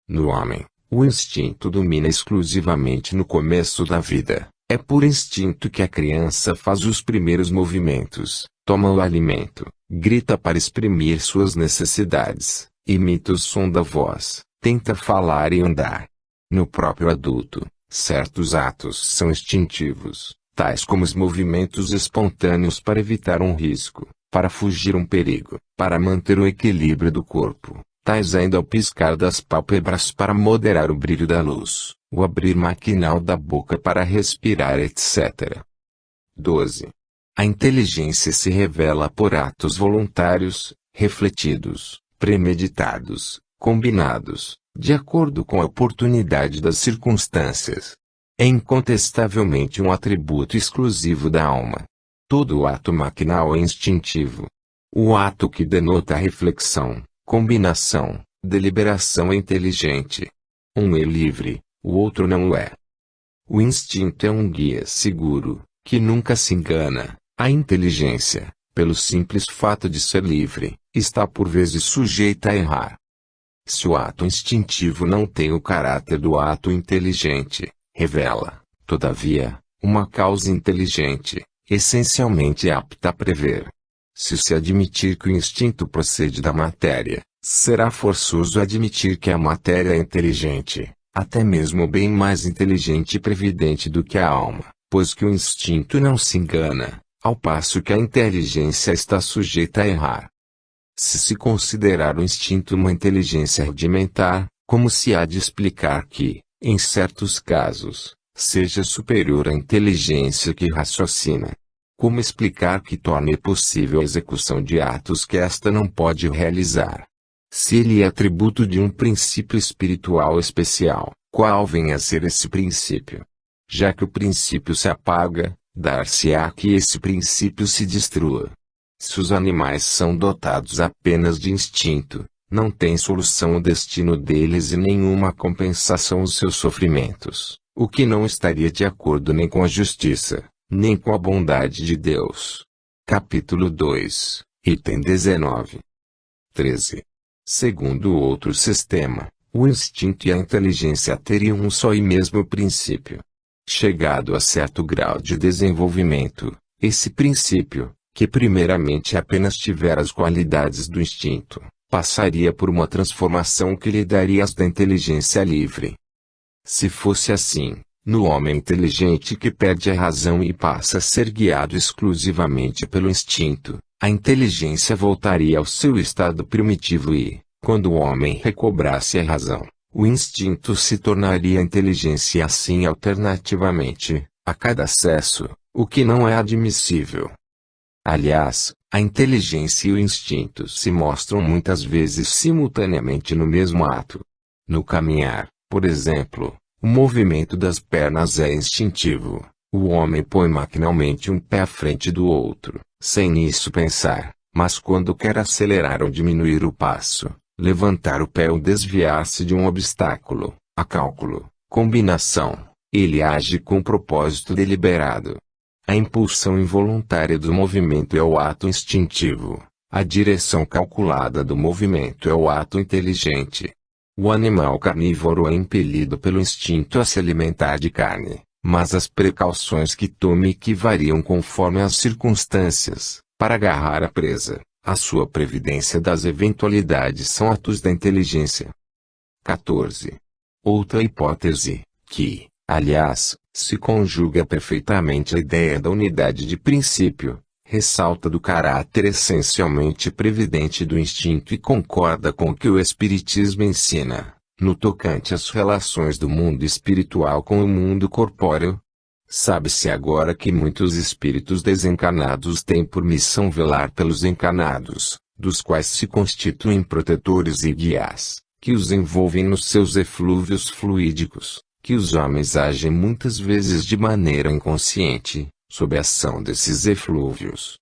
No homem, o instinto domina exclusivamente no começo da vida. É por instinto que a criança faz os primeiros movimentos, toma o alimento, grita para exprimir suas necessidades, imita o som da voz, tenta falar e andar. No próprio adulto, certos atos são instintivos, tais como os movimentos espontâneos para evitar um risco, para fugir um perigo, para manter o equilíbrio do corpo, tais ainda o piscar das pálpebras para moderar o brilho da luz, o abrir maquinal da boca para respirar, etc. 12. A inteligência se revela por atos voluntários, refletidos, premeditados, combinados, de acordo com a oportunidade das circunstâncias. É incontestavelmente um atributo exclusivo da alma. Todo ato maquinal é instintivo. O ato que denota reflexão, combinação, deliberação é inteligente. Um é livre, o outro não o é. O instinto é um guia seguro, que nunca se engana. A inteligência, pelo simples fato de ser livre, está por vezes sujeita a errar. Se o ato instintivo não tem o caráter do ato inteligente, revela, todavia, uma causa inteligente, essencialmente apta a prever. Se admitir que o instinto procede da matéria, será forçoso admitir que a matéria é inteligente, até mesmo bem mais inteligente e previdente do que a alma, pois que o instinto não se engana, ao passo que a inteligência está sujeita a errar. Se considerar o instinto uma inteligência rudimentar, como se há de explicar que, em certos casos, seja superior à inteligência que raciocina? Como explicar que torne possível a execução de atos que esta não pode realizar? Se ele é atributo de um princípio espiritual especial, qual vem a ser esse princípio? Já que o princípio se apaga, dar-se-á que esse princípio se destrua. Se os animais são dotados apenas de instinto, não tem solução o destino deles e nenhuma compensação os seus sofrimentos, o que não estaria de acordo nem com a justiça, nem com a bondade de Deus. Capítulo 2, item 19. 13. Segundo outro sistema, o instinto e a inteligência teriam um só e mesmo princípio. Chegado a certo grau de desenvolvimento, esse princípio, que primeiramente apenas tivera as qualidades do instinto, passaria por uma transformação que lhe daria as da inteligência livre. Se fosse assim, no homem inteligente que perde a razão e passa a ser guiado exclusivamente pelo instinto, a inteligência voltaria ao seu estado primitivo e, quando o homem recobrasse a razão, o instinto se tornaria inteligência e assim alternativamente, a cada acesso, o que não é admissível. Aliás, a inteligência e o instinto se mostram muitas vezes simultaneamente no mesmo ato. No caminhar, por exemplo, o movimento das pernas é instintivo. O homem põe maquinalmente um pé à frente do outro, sem nisso pensar, mas quando quer acelerar ou diminuir o passo, levantar o pé ou desviar-se de um obstáculo, a cálculo, combinação, ele age com propósito deliberado. A impulsão involuntária do movimento é o ato instintivo. A direção calculada do movimento é o ato inteligente. O animal carnívoro é impelido pelo instinto a se alimentar de carne, mas as precauções que tome e que variam conforme as circunstâncias, para agarrar a presa, a sua previdência das eventualidades são atos da inteligência. 14. Outra hipótese, que, aliás, se conjuga perfeitamente a ideia da unidade de princípio, ressalta do caráter essencialmente previdente do instinto e concorda com o que o Espiritismo ensina, no tocante às relações do mundo espiritual com o mundo corpóreo. Sabe-se agora que muitos espíritos desencarnados têm por missão velar pelos encarnados, dos quais se constituem protetores e guias, que os envolvem nos seus eflúvios fluídicos, que os homens agem muitas vezes de maneira inconsciente, sob a ação desses eflúvios.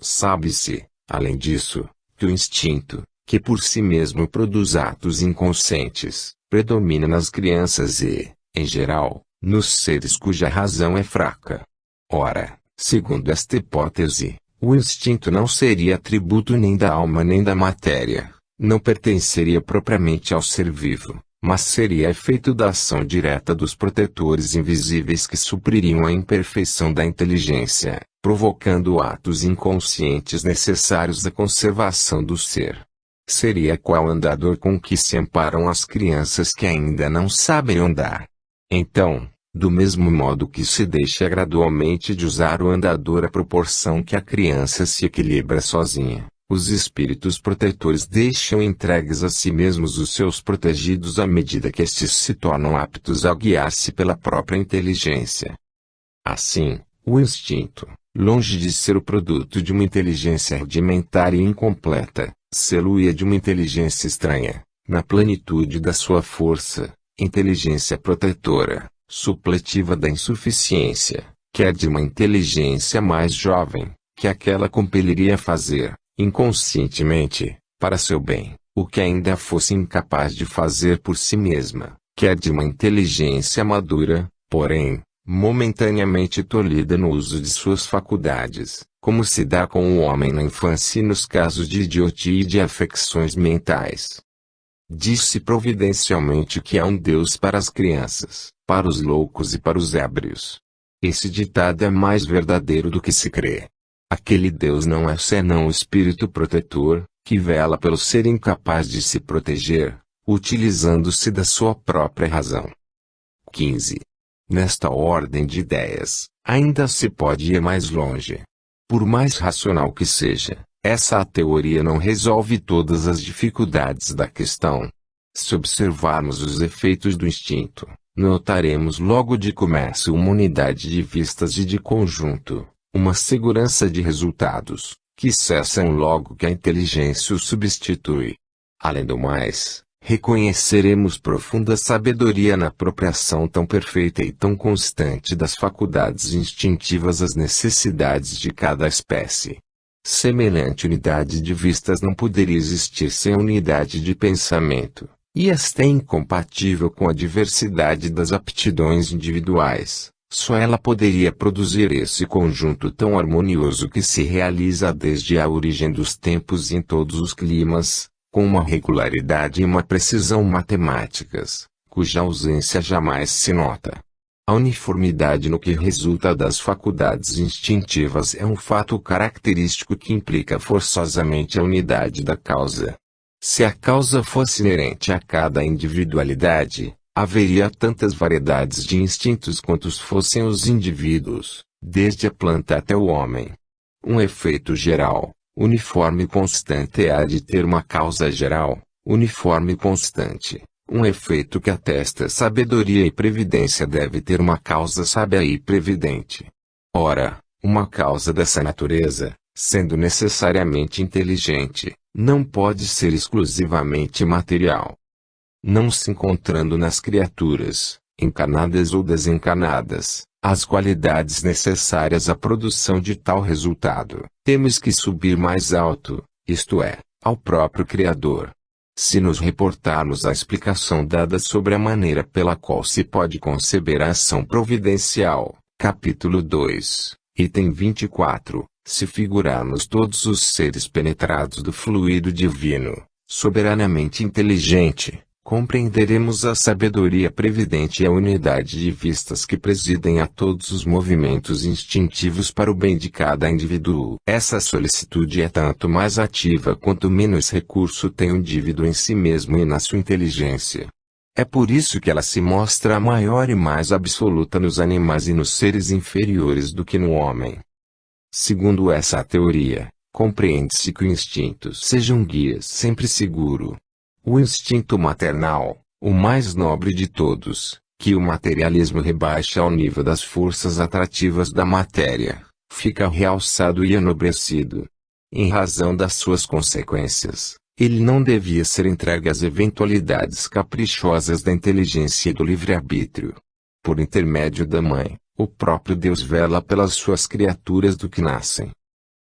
Sabe-se, além disso, que o instinto, que por si mesmo produz atos inconscientes, predomina nas crianças e, em geral, nos seres cuja razão é fraca. Ora, segundo esta hipótese, o instinto não seria atributo nem da alma nem da matéria, não pertenceria propriamente ao ser vivo, mas seria efeito da ação direta dos protetores invisíveis que supririam a imperfeição da inteligência, provocando atos inconscientes necessários à conservação do ser. Seria qual andador com que se amparam as crianças que ainda não sabem andar. Então, do mesmo modo que se deixa gradualmente de usar o andador à proporção que a criança se equilibra sozinha, os espíritos protetores deixam entregues a si mesmos os seus protegidos à medida que estes se tornam aptos a guiar-se pela própria inteligência. Assim, o instinto, longe de ser o produto de uma inteligência rudimentar e incompleta, celúia de uma inteligência estranha, na plenitude da sua força, inteligência protetora, supletiva da insuficiência, que é de uma inteligência mais jovem, que aquela compeliria a fazer, inconscientemente, para seu bem, o que ainda fosse incapaz de fazer por si mesma, que é de uma inteligência madura, porém, momentaneamente tolhida no uso de suas faculdades, como se dá com o homem na infância e nos casos de idiotia e de afecções mentais. Diz-se providencialmente que há um Deus para as crianças, para os loucos e para os ébrios. Esse ditado é mais verdadeiro do que se crê. Aquele Deus não é senão o espírito protetor, que vela pelo ser incapaz de se proteger, utilizando-se da sua própria razão. 15. Nesta ordem de ideias, ainda se pode ir mais longe. Por mais racional que seja, essa teoria não resolve todas as dificuldades da questão. Se observarmos os efeitos do instinto, notaremos logo de começo uma unidade de vistas e de conjunto, uma segurança de resultados, que cessam logo que a inteligência o substitui. Além do mais, reconheceremos profunda sabedoria na apropriação tão perfeita e tão constante das faculdades instintivas às necessidades de cada espécie. Semelhante unidade de vistas não poderia existir sem a unidade de pensamento, e esta é incompatível com a diversidade das aptidões individuais. Só ela poderia produzir esse conjunto tão harmonioso que se realiza desde a origem dos tempos e em todos os climas, com uma regularidade e uma precisão matemáticas, cuja ausência jamais se nota. A uniformidade no que resulta das faculdades instintivas é um fato característico que implica forçosamente a unidade da causa. Se a causa fosse inerente a cada individualidade, haveria tantas variedades de instintos quantos fossem os indivíduos, desde a planta até o homem. Um efeito geral, uniforme e constante há de ter uma causa geral, uniforme e constante. Um efeito que atesta sabedoria e previdência deve ter uma causa sábia e previdente. Ora, uma causa dessa natureza, sendo necessariamente inteligente, não pode ser exclusivamente material. Não se encontrando nas criaturas, encarnadas ou desencarnadas, as qualidades necessárias à produção de tal resultado, temos que subir mais alto, isto é, ao próprio Criador. Se nos reportarmos à explicação dada sobre a maneira pela qual se pode conceber a ação providencial, capítulo 2, item 24, se figurarmos todos os seres penetrados do fluido divino, soberanamente inteligente, compreenderemos a sabedoria previdente e a unidade de vistas que presidem a todos os movimentos instintivos para o bem de cada indivíduo. Essa solicitude é tanto mais ativa quanto menos recurso tem o indivíduo em si mesmo e na sua inteligência. É por isso que ela se mostra maior e mais absoluta nos animais e nos seres inferiores do que no homem. Segundo essa teoria, compreende-se que o instinto seja um guia sempre seguro. O instinto maternal, o mais nobre de todos, que o materialismo rebaixa ao nível das forças atrativas da matéria, fica realçado e enobrecido. Em razão das suas consequências, ele não devia ser entregue às eventualidades caprichosas da inteligência e do livre-arbítrio. Por intermédio da mãe, o próprio Deus vela pelas suas criaturas do que nascem.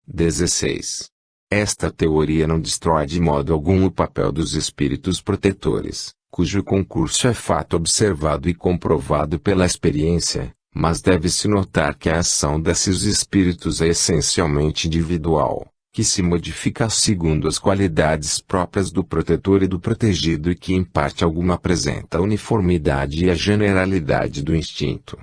16. Esta teoria não destrói de modo algum o papel dos espíritos protetores, cujo concurso é fato observado e comprovado pela experiência, mas deve-se notar que a ação desses espíritos é essencialmente individual, que se modifica segundo as qualidades próprias do protetor e do protegido e que em parte alguma apresenta a uniformidade e a generalidade do instinto.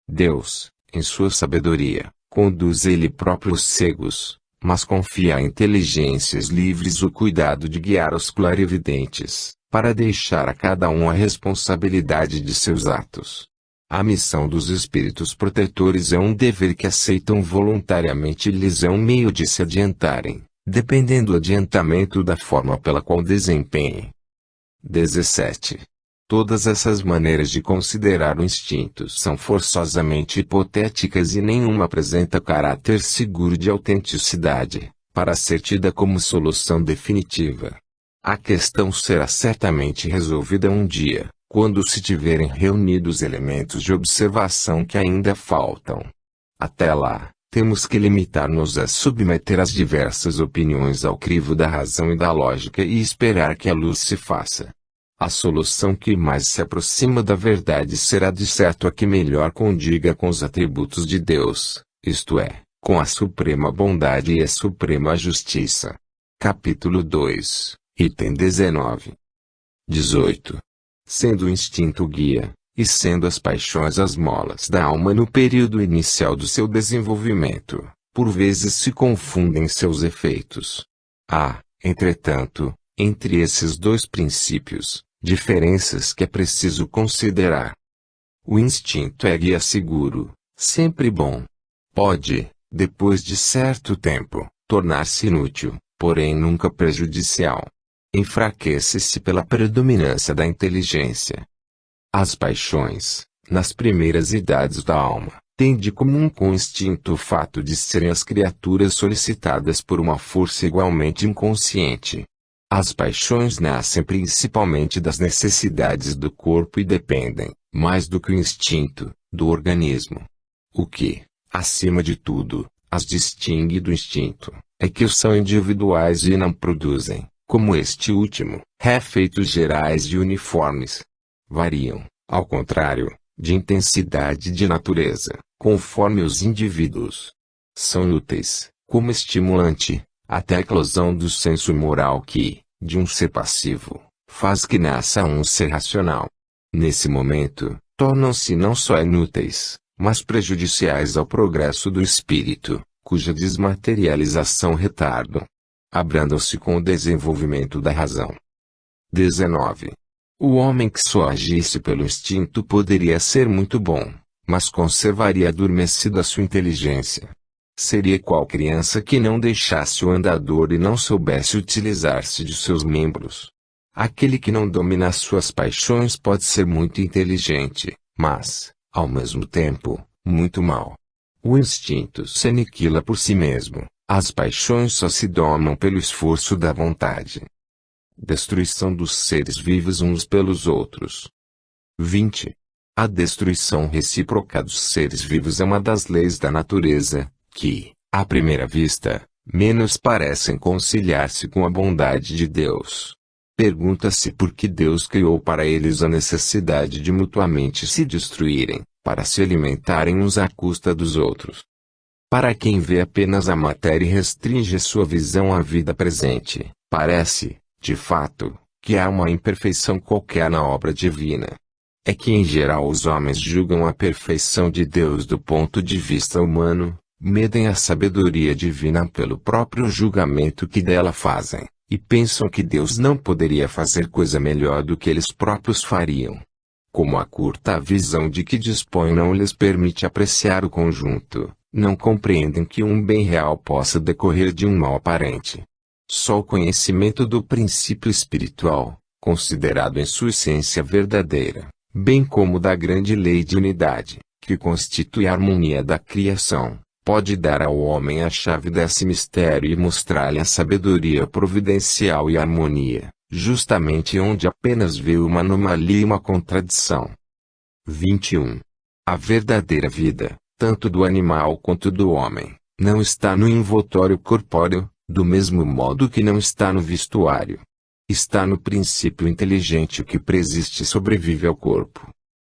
Deus, em sua sabedoria, conduz ele próprio os cegos, mas confia a inteligências livres o cuidado de guiar os clarividentes, para deixar a cada um a responsabilidade de seus atos. A missão dos espíritos protetores é um dever que aceitam voluntariamente e lhes é um meio de se adiantarem, dependendo do adiantamento da forma pela qual desempenhem. 17. Todas essas maneiras de considerar o instinto são forçosamente hipotéticas e nenhuma apresenta caráter seguro de autenticidade, para ser tida como solução definitiva. A questão será certamente resolvida um dia, quando se tiverem reunidos elementos de observação que ainda faltam. Até lá, temos que limitar-nos a submeter as diversas opiniões ao crivo da razão e da lógica e esperar que a luz se faça. A solução que mais se aproxima da verdade será de certo a que melhor condiga com os atributos de Deus, isto é, com a suprema bondade e a suprema justiça. Capítulo 2, item 19. 18. Sendo o instinto guia, e sendo as paixões as molas da alma no período inicial do seu desenvolvimento, por vezes se confundem seus efeitos. Há, entretanto, entre esses dois princípios, diferenças que é preciso considerar. O instinto é guia seguro, sempre bom. Pode, depois de certo tempo, tornar-se inútil, porém nunca prejudicial. Enfraquece-se pela predominância da inteligência. As paixões, nas primeiras idades da alma, têm de comum com o instinto o fato de serem as criaturas solicitadas por uma força igualmente inconsciente. As paixões nascem principalmente das necessidades do corpo e dependem, mais do que o instinto, do organismo. O que, acima de tudo, as distingue do instinto, é que são individuais e não produzem, como este último, efeitos gerais e uniformes. Variam, ao contrário, de intensidade e de natureza, conforme os indivíduos. São úteis, como estimulante, até a eclosão do senso moral que, de um ser passivo, faz que nasça um ser racional. Nesse momento, tornam-se não só inúteis, mas prejudiciais ao progresso do espírito, cuja desmaterialização retardam. Abrandam-se com o desenvolvimento da razão. 19. O homem que só agisse pelo instinto poderia ser muito bom, mas conservaria adormecida sua inteligência. Seria qual criança que não deixasse o andador e não soubesse utilizar-se de seus membros. Aquele que não domina as suas paixões pode ser muito inteligente, mas, ao mesmo tempo, muito mau. O instinto se aniquila por si mesmo, as paixões só se domam pelo esforço da vontade. Destruição dos seres vivos uns pelos outros. 20. A destruição recíproca dos seres vivos é uma das leis da natureza, que, à primeira vista, menos parecem conciliar-se com a bondade de Deus. Pergunta-se por que Deus criou para eles a necessidade de mutuamente se destruírem, para se alimentarem uns à custa dos outros. Para quem vê apenas a matéria e restringe sua visão à vida presente, parece, de fato, que há uma imperfeição qualquer na obra divina. É que em geral os homens julgam a perfeição de Deus do ponto de vista humano, medem a sabedoria divina pelo próprio julgamento que dela fazem, e pensam que Deus não poderia fazer coisa melhor do que eles próprios fariam. Como a curta visão de que dispõem não lhes permite apreciar o conjunto, não compreendem que um bem real possa decorrer de um mal aparente. Só o conhecimento do princípio espiritual, considerado em sua essência verdadeira, bem como da grande lei de unidade, que constitui a harmonia da criação, pode dar ao homem a chave desse mistério e mostrar-lhe a sabedoria providencial e a harmonia, justamente onde apenas vê uma anomalia e uma contradição. 21. A verdadeira vida, tanto do animal quanto do homem, não está no envoltório corpóreo, do mesmo modo que não está no vestuário. Está no princípio inteligente que preexiste e sobrevive ao corpo.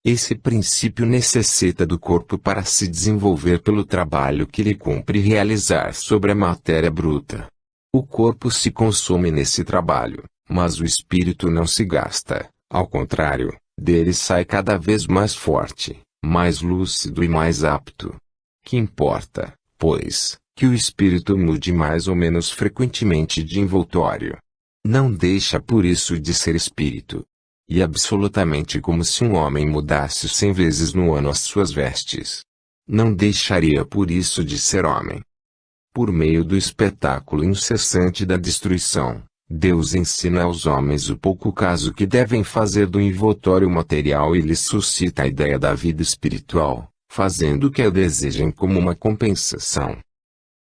Esse princípio necessita do corpo para se desenvolver pelo trabalho que lhe cumpre realizar sobre a matéria bruta. O corpo se consome nesse trabalho, mas o espírito não se gasta, ao contrário, dele sai cada vez mais forte, mais lúcido e mais apto. Que importa, pois, que o espírito mude mais ou menos frequentemente de envoltório. Não deixa por isso de ser espírito. E absolutamente como se um homem mudasse 100 vezes no ano as suas vestes. Não deixaria por isso de ser homem. Por meio do espetáculo incessante da destruição, Deus ensina aos homens o pouco caso que devem fazer do envoltório material e lhes suscita a ideia da vida espiritual, fazendo o que a desejem como uma compensação.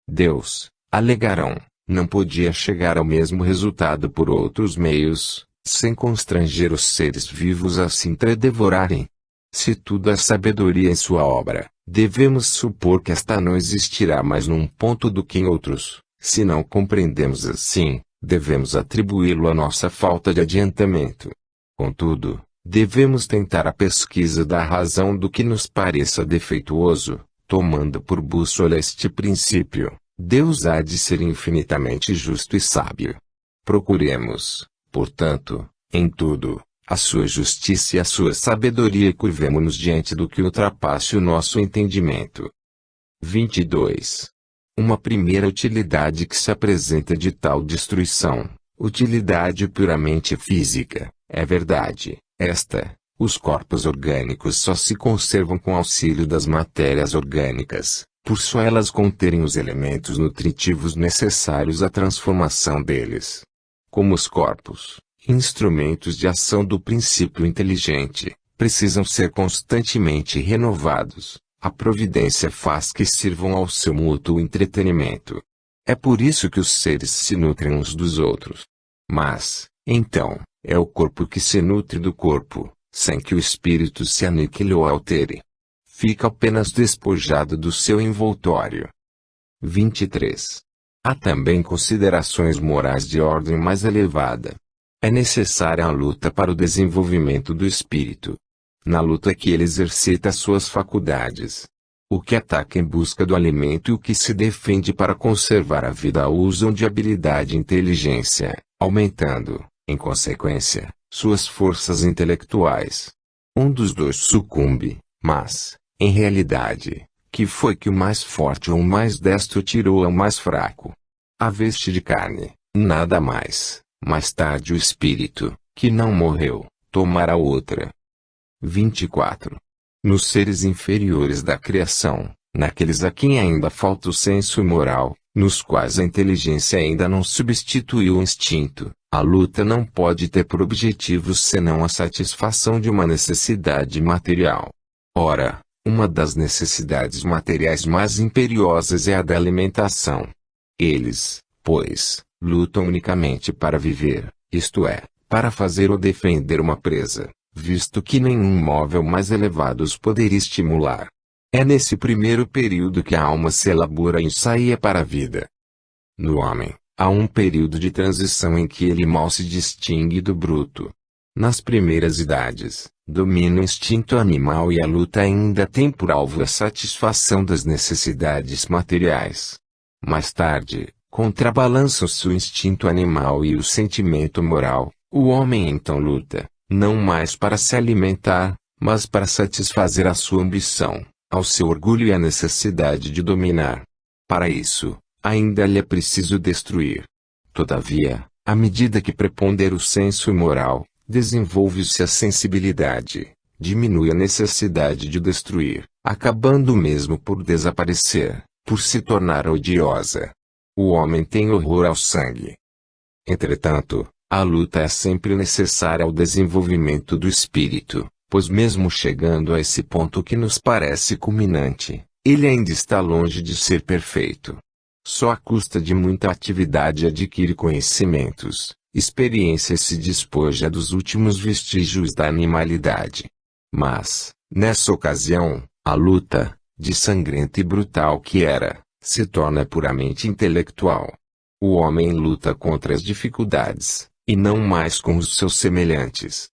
Deus, alegarão, não podia chegar ao mesmo resultado por outros meios, sem constranger os seres vivos a se entredevorarem. Se tudo é sabedoria em sua obra, devemos supor que esta não existirá mais num ponto do que em outros. Se não compreendemos assim, devemos atribuí-lo à nossa falta de adiantamento. Contudo, devemos tentar a pesquisa da razão do que nos pareça defeituoso, tomando por bússola este princípio: Deus há de ser infinitamente justo e sábio. Procuremos, portanto, em tudo, a sua justiça e a sua sabedoria e curvemo-nos diante do que ultrapasse o nosso entendimento. 22. Uma primeira utilidade que se apresenta de tal destruição, utilidade puramente física, é verdade, esta: os corpos orgânicos só se conservam com auxílio das matérias orgânicas, por só elas conterem os elementos nutritivos necessários à transformação deles. Como os corpos, instrumentos de ação do princípio inteligente, precisam ser constantemente renovados, a providência faz que sirvam ao seu mútuo entretenimento. É por isso que os seres se nutrem uns dos outros. Mas, então, é o corpo que se nutre do corpo, sem que o espírito se aniquile ou altere. Fica apenas despojado do seu envoltório. 23. Há também considerações morais de ordem mais elevada. É necessária a luta para o desenvolvimento do espírito. Na luta que ele exercita suas faculdades. O que ataca em busca do alimento e o que se defende para conservar a vida usam de habilidade e inteligência, aumentando, em consequência, suas forças intelectuais. Um dos dois sucumbe, mas, em realidade, que foi que o mais forte ou o mais destro tirou ao mais fraco? A veste de carne, nada mais. Mais tarde o espírito, que não morreu, tomará outra. 24. Nos seres inferiores da criação, naqueles a quem ainda falta o senso moral, nos quais a inteligência ainda não substituiu o instinto, a luta não pode ter por objetivo senão a satisfação de uma necessidade material. Ora, uma das necessidades materiais mais imperiosas é a da alimentação. Eles, pois, lutam unicamente para viver, isto é, para fazer ou defender uma presa, visto que nenhum móvel mais elevado os poderia estimular. É nesse primeiro período que a alma se elabora e ensaia para a vida. No homem, há um período de transição em que ele mal se distingue do bruto. Nas primeiras idades, domina o instinto animal e a luta ainda tem por alvo a satisfação das necessidades materiais. Mais tarde, contrabalançam-se o instinto animal e o sentimento moral. O homem então luta, não mais para se alimentar, mas para satisfazer a sua ambição, ao seu orgulho e à necessidade de dominar. Para isso, ainda lhe é preciso destruir. Todavia, à medida que prepondera o senso moral, desenvolve-se a sensibilidade, diminui a necessidade de destruir, acabando mesmo por desaparecer, por se tornar odiosa. O homem tem horror ao sangue. Entretanto, a luta é sempre necessária ao desenvolvimento do espírito, pois mesmo chegando a esse ponto que nos parece culminante, Ele ainda está longe de ser perfeito. Só à custa de muita atividade adquire conhecimentos, experiência e se despoja dos últimos vestígios da animalidade. Mas, nessa ocasião, a luta, de sangrenta e brutal que era, se torna puramente intelectual. O homem luta contra as dificuldades, e não mais com os seus semelhantes.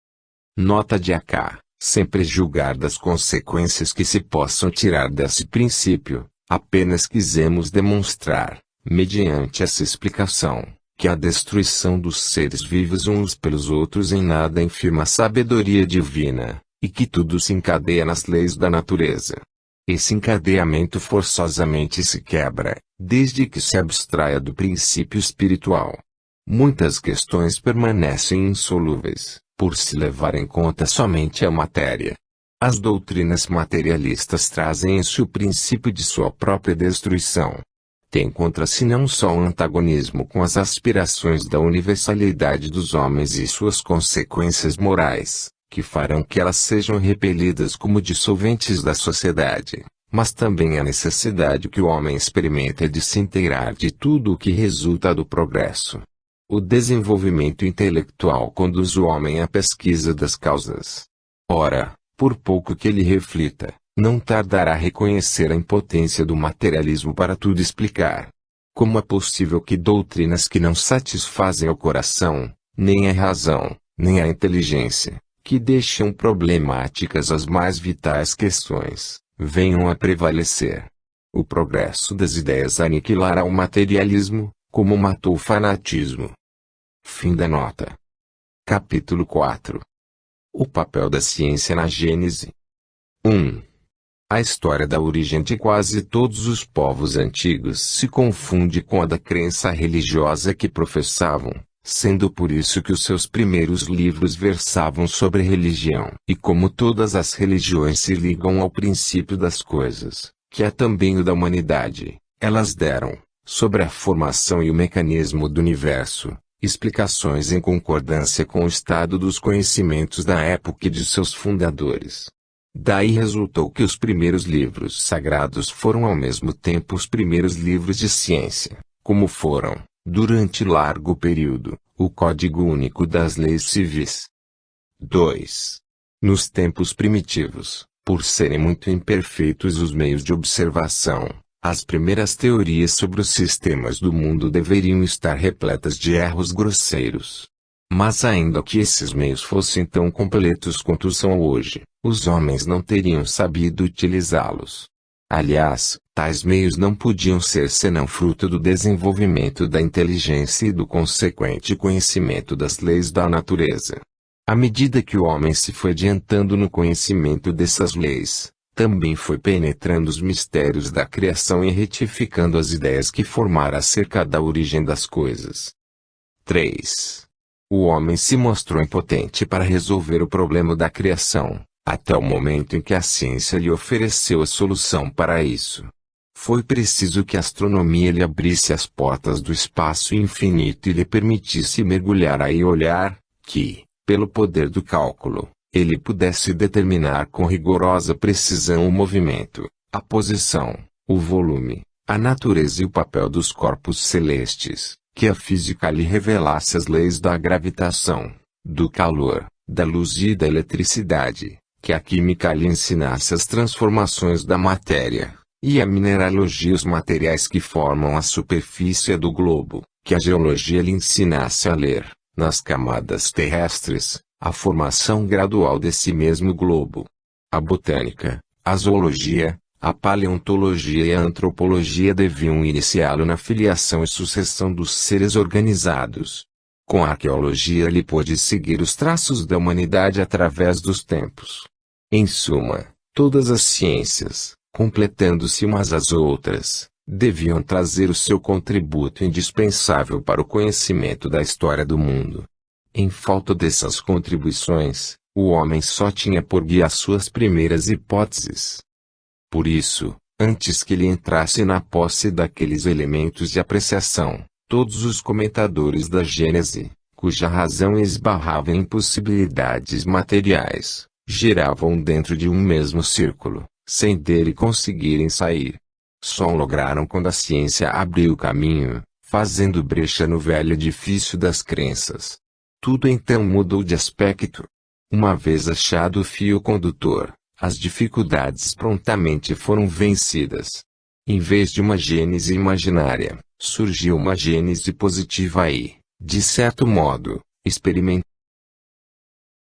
Nota de AK, sem prejulgar das consequências que se possam tirar desse princípio, apenas quisemos demonstrar, mediante essa explicação, que a destruição dos seres vivos uns pelos outros em nada infirma a sabedoria divina, e que tudo se encadeia nas leis da natureza. Esse encadeamento forçosamente se quebra, desde que se abstraia do princípio espiritual. Muitas questões permanecem insolúveis, por se levar em conta somente a matéria. As doutrinas materialistas trazem em si o princípio de sua própria destruição. Tem contra si não só um antagonismo com as aspirações da universalidade dos homens e suas consequências morais, que farão que elas sejam repelidas como dissolventes da sociedade, mas também a necessidade que o homem experimenta de se inteirar de tudo o que resulta do progresso. O desenvolvimento intelectual conduz o homem à pesquisa das causas. Ora, por pouco que ele reflita, não tardará a reconhecer a impotência do materialismo para tudo explicar. Como é possível que doutrinas que não satisfazem o coração, nem a razão, nem a inteligência, que deixam problemáticas as mais vitais questões, venham a prevalecer? O progresso das ideias aniquilará o materialismo, como matou o fanatismo. Fim da nota. Capítulo 4. O papel da ciência na Gênese. 1. A história da origem de quase todos os povos antigos se confunde com a da crença religiosa que professavam, sendo por isso que os seus primeiros livros versavam sobre religião. E como todas as religiões se ligam ao princípio das coisas, que é também o da humanidade, elas deram, sobre a formação e o mecanismo do universo, explicações em concordância com o estado dos conhecimentos da época e de seus fundadores. Daí resultou que os primeiros livros sagrados foram ao mesmo tempo os primeiros livros de ciência, como foram, durante largo período, o Código Único das Leis Civis. 2. Nos tempos primitivos, por serem muito imperfeitos os meios de observação, as primeiras teorias sobre os sistemas do mundo deveriam estar repletas de erros grosseiros. Mas ainda que esses meios fossem tão completos quanto são hoje, os homens não teriam sabido utilizá-los. Aliás, tais meios não podiam ser senão fruto do desenvolvimento da inteligência e do consequente conhecimento das leis da natureza. À medida que o homem se foi adiantando no conhecimento dessas leis, também foi penetrando os mistérios da criação e retificando as ideias que formara acerca da origem das coisas. 3. O homem se mostrou impotente para resolver o problema da criação, até o momento em que a ciência lhe ofereceu a solução para isso. Foi preciso que a astronomia lhe abrisse as portas do espaço infinito e lhe permitisse mergulhar aí e olhar, que, pelo poder do cálculo, ele pudesse determinar com rigorosa precisão o movimento, a posição, o volume, a natureza e o papel dos corpos celestes, que a física lhe revelasse as leis da gravitação, do calor, da luz e da eletricidade, que a química lhe ensinasse as transformações da matéria, e a mineralogia os materiais que formam a superfície do globo, que a geologia lhe ensinasse a ler, nas camadas terrestres, a formação gradual desse mesmo globo. A botânica, a zoologia, a paleontologia e a antropologia deviam iniciá-lo na filiação e sucessão dos seres organizados. Com a arqueologia ele pôde seguir os traços da humanidade através dos tempos. Em suma, todas as ciências, completando-se umas às outras, deviam trazer o seu contributo indispensável para o conhecimento da história do mundo. Em falta dessas contribuições, o homem só tinha por guia as suas primeiras hipóteses. Por isso, antes que ele entrasse na posse daqueles elementos de apreciação, todos os comentadores da Gênese, cuja razão esbarrava em impossibilidades materiais, giravam dentro de um mesmo círculo, sem dele conseguirem sair. Só o lograram quando a ciência abriu o caminho, fazendo brecha no velho edifício das crenças. Tudo então mudou de aspecto. Uma vez achado o fio condutor, as dificuldades prontamente foram vencidas. Em vez de uma gênese imaginária, surgiu uma gênese positiva e, de certo modo, experimental.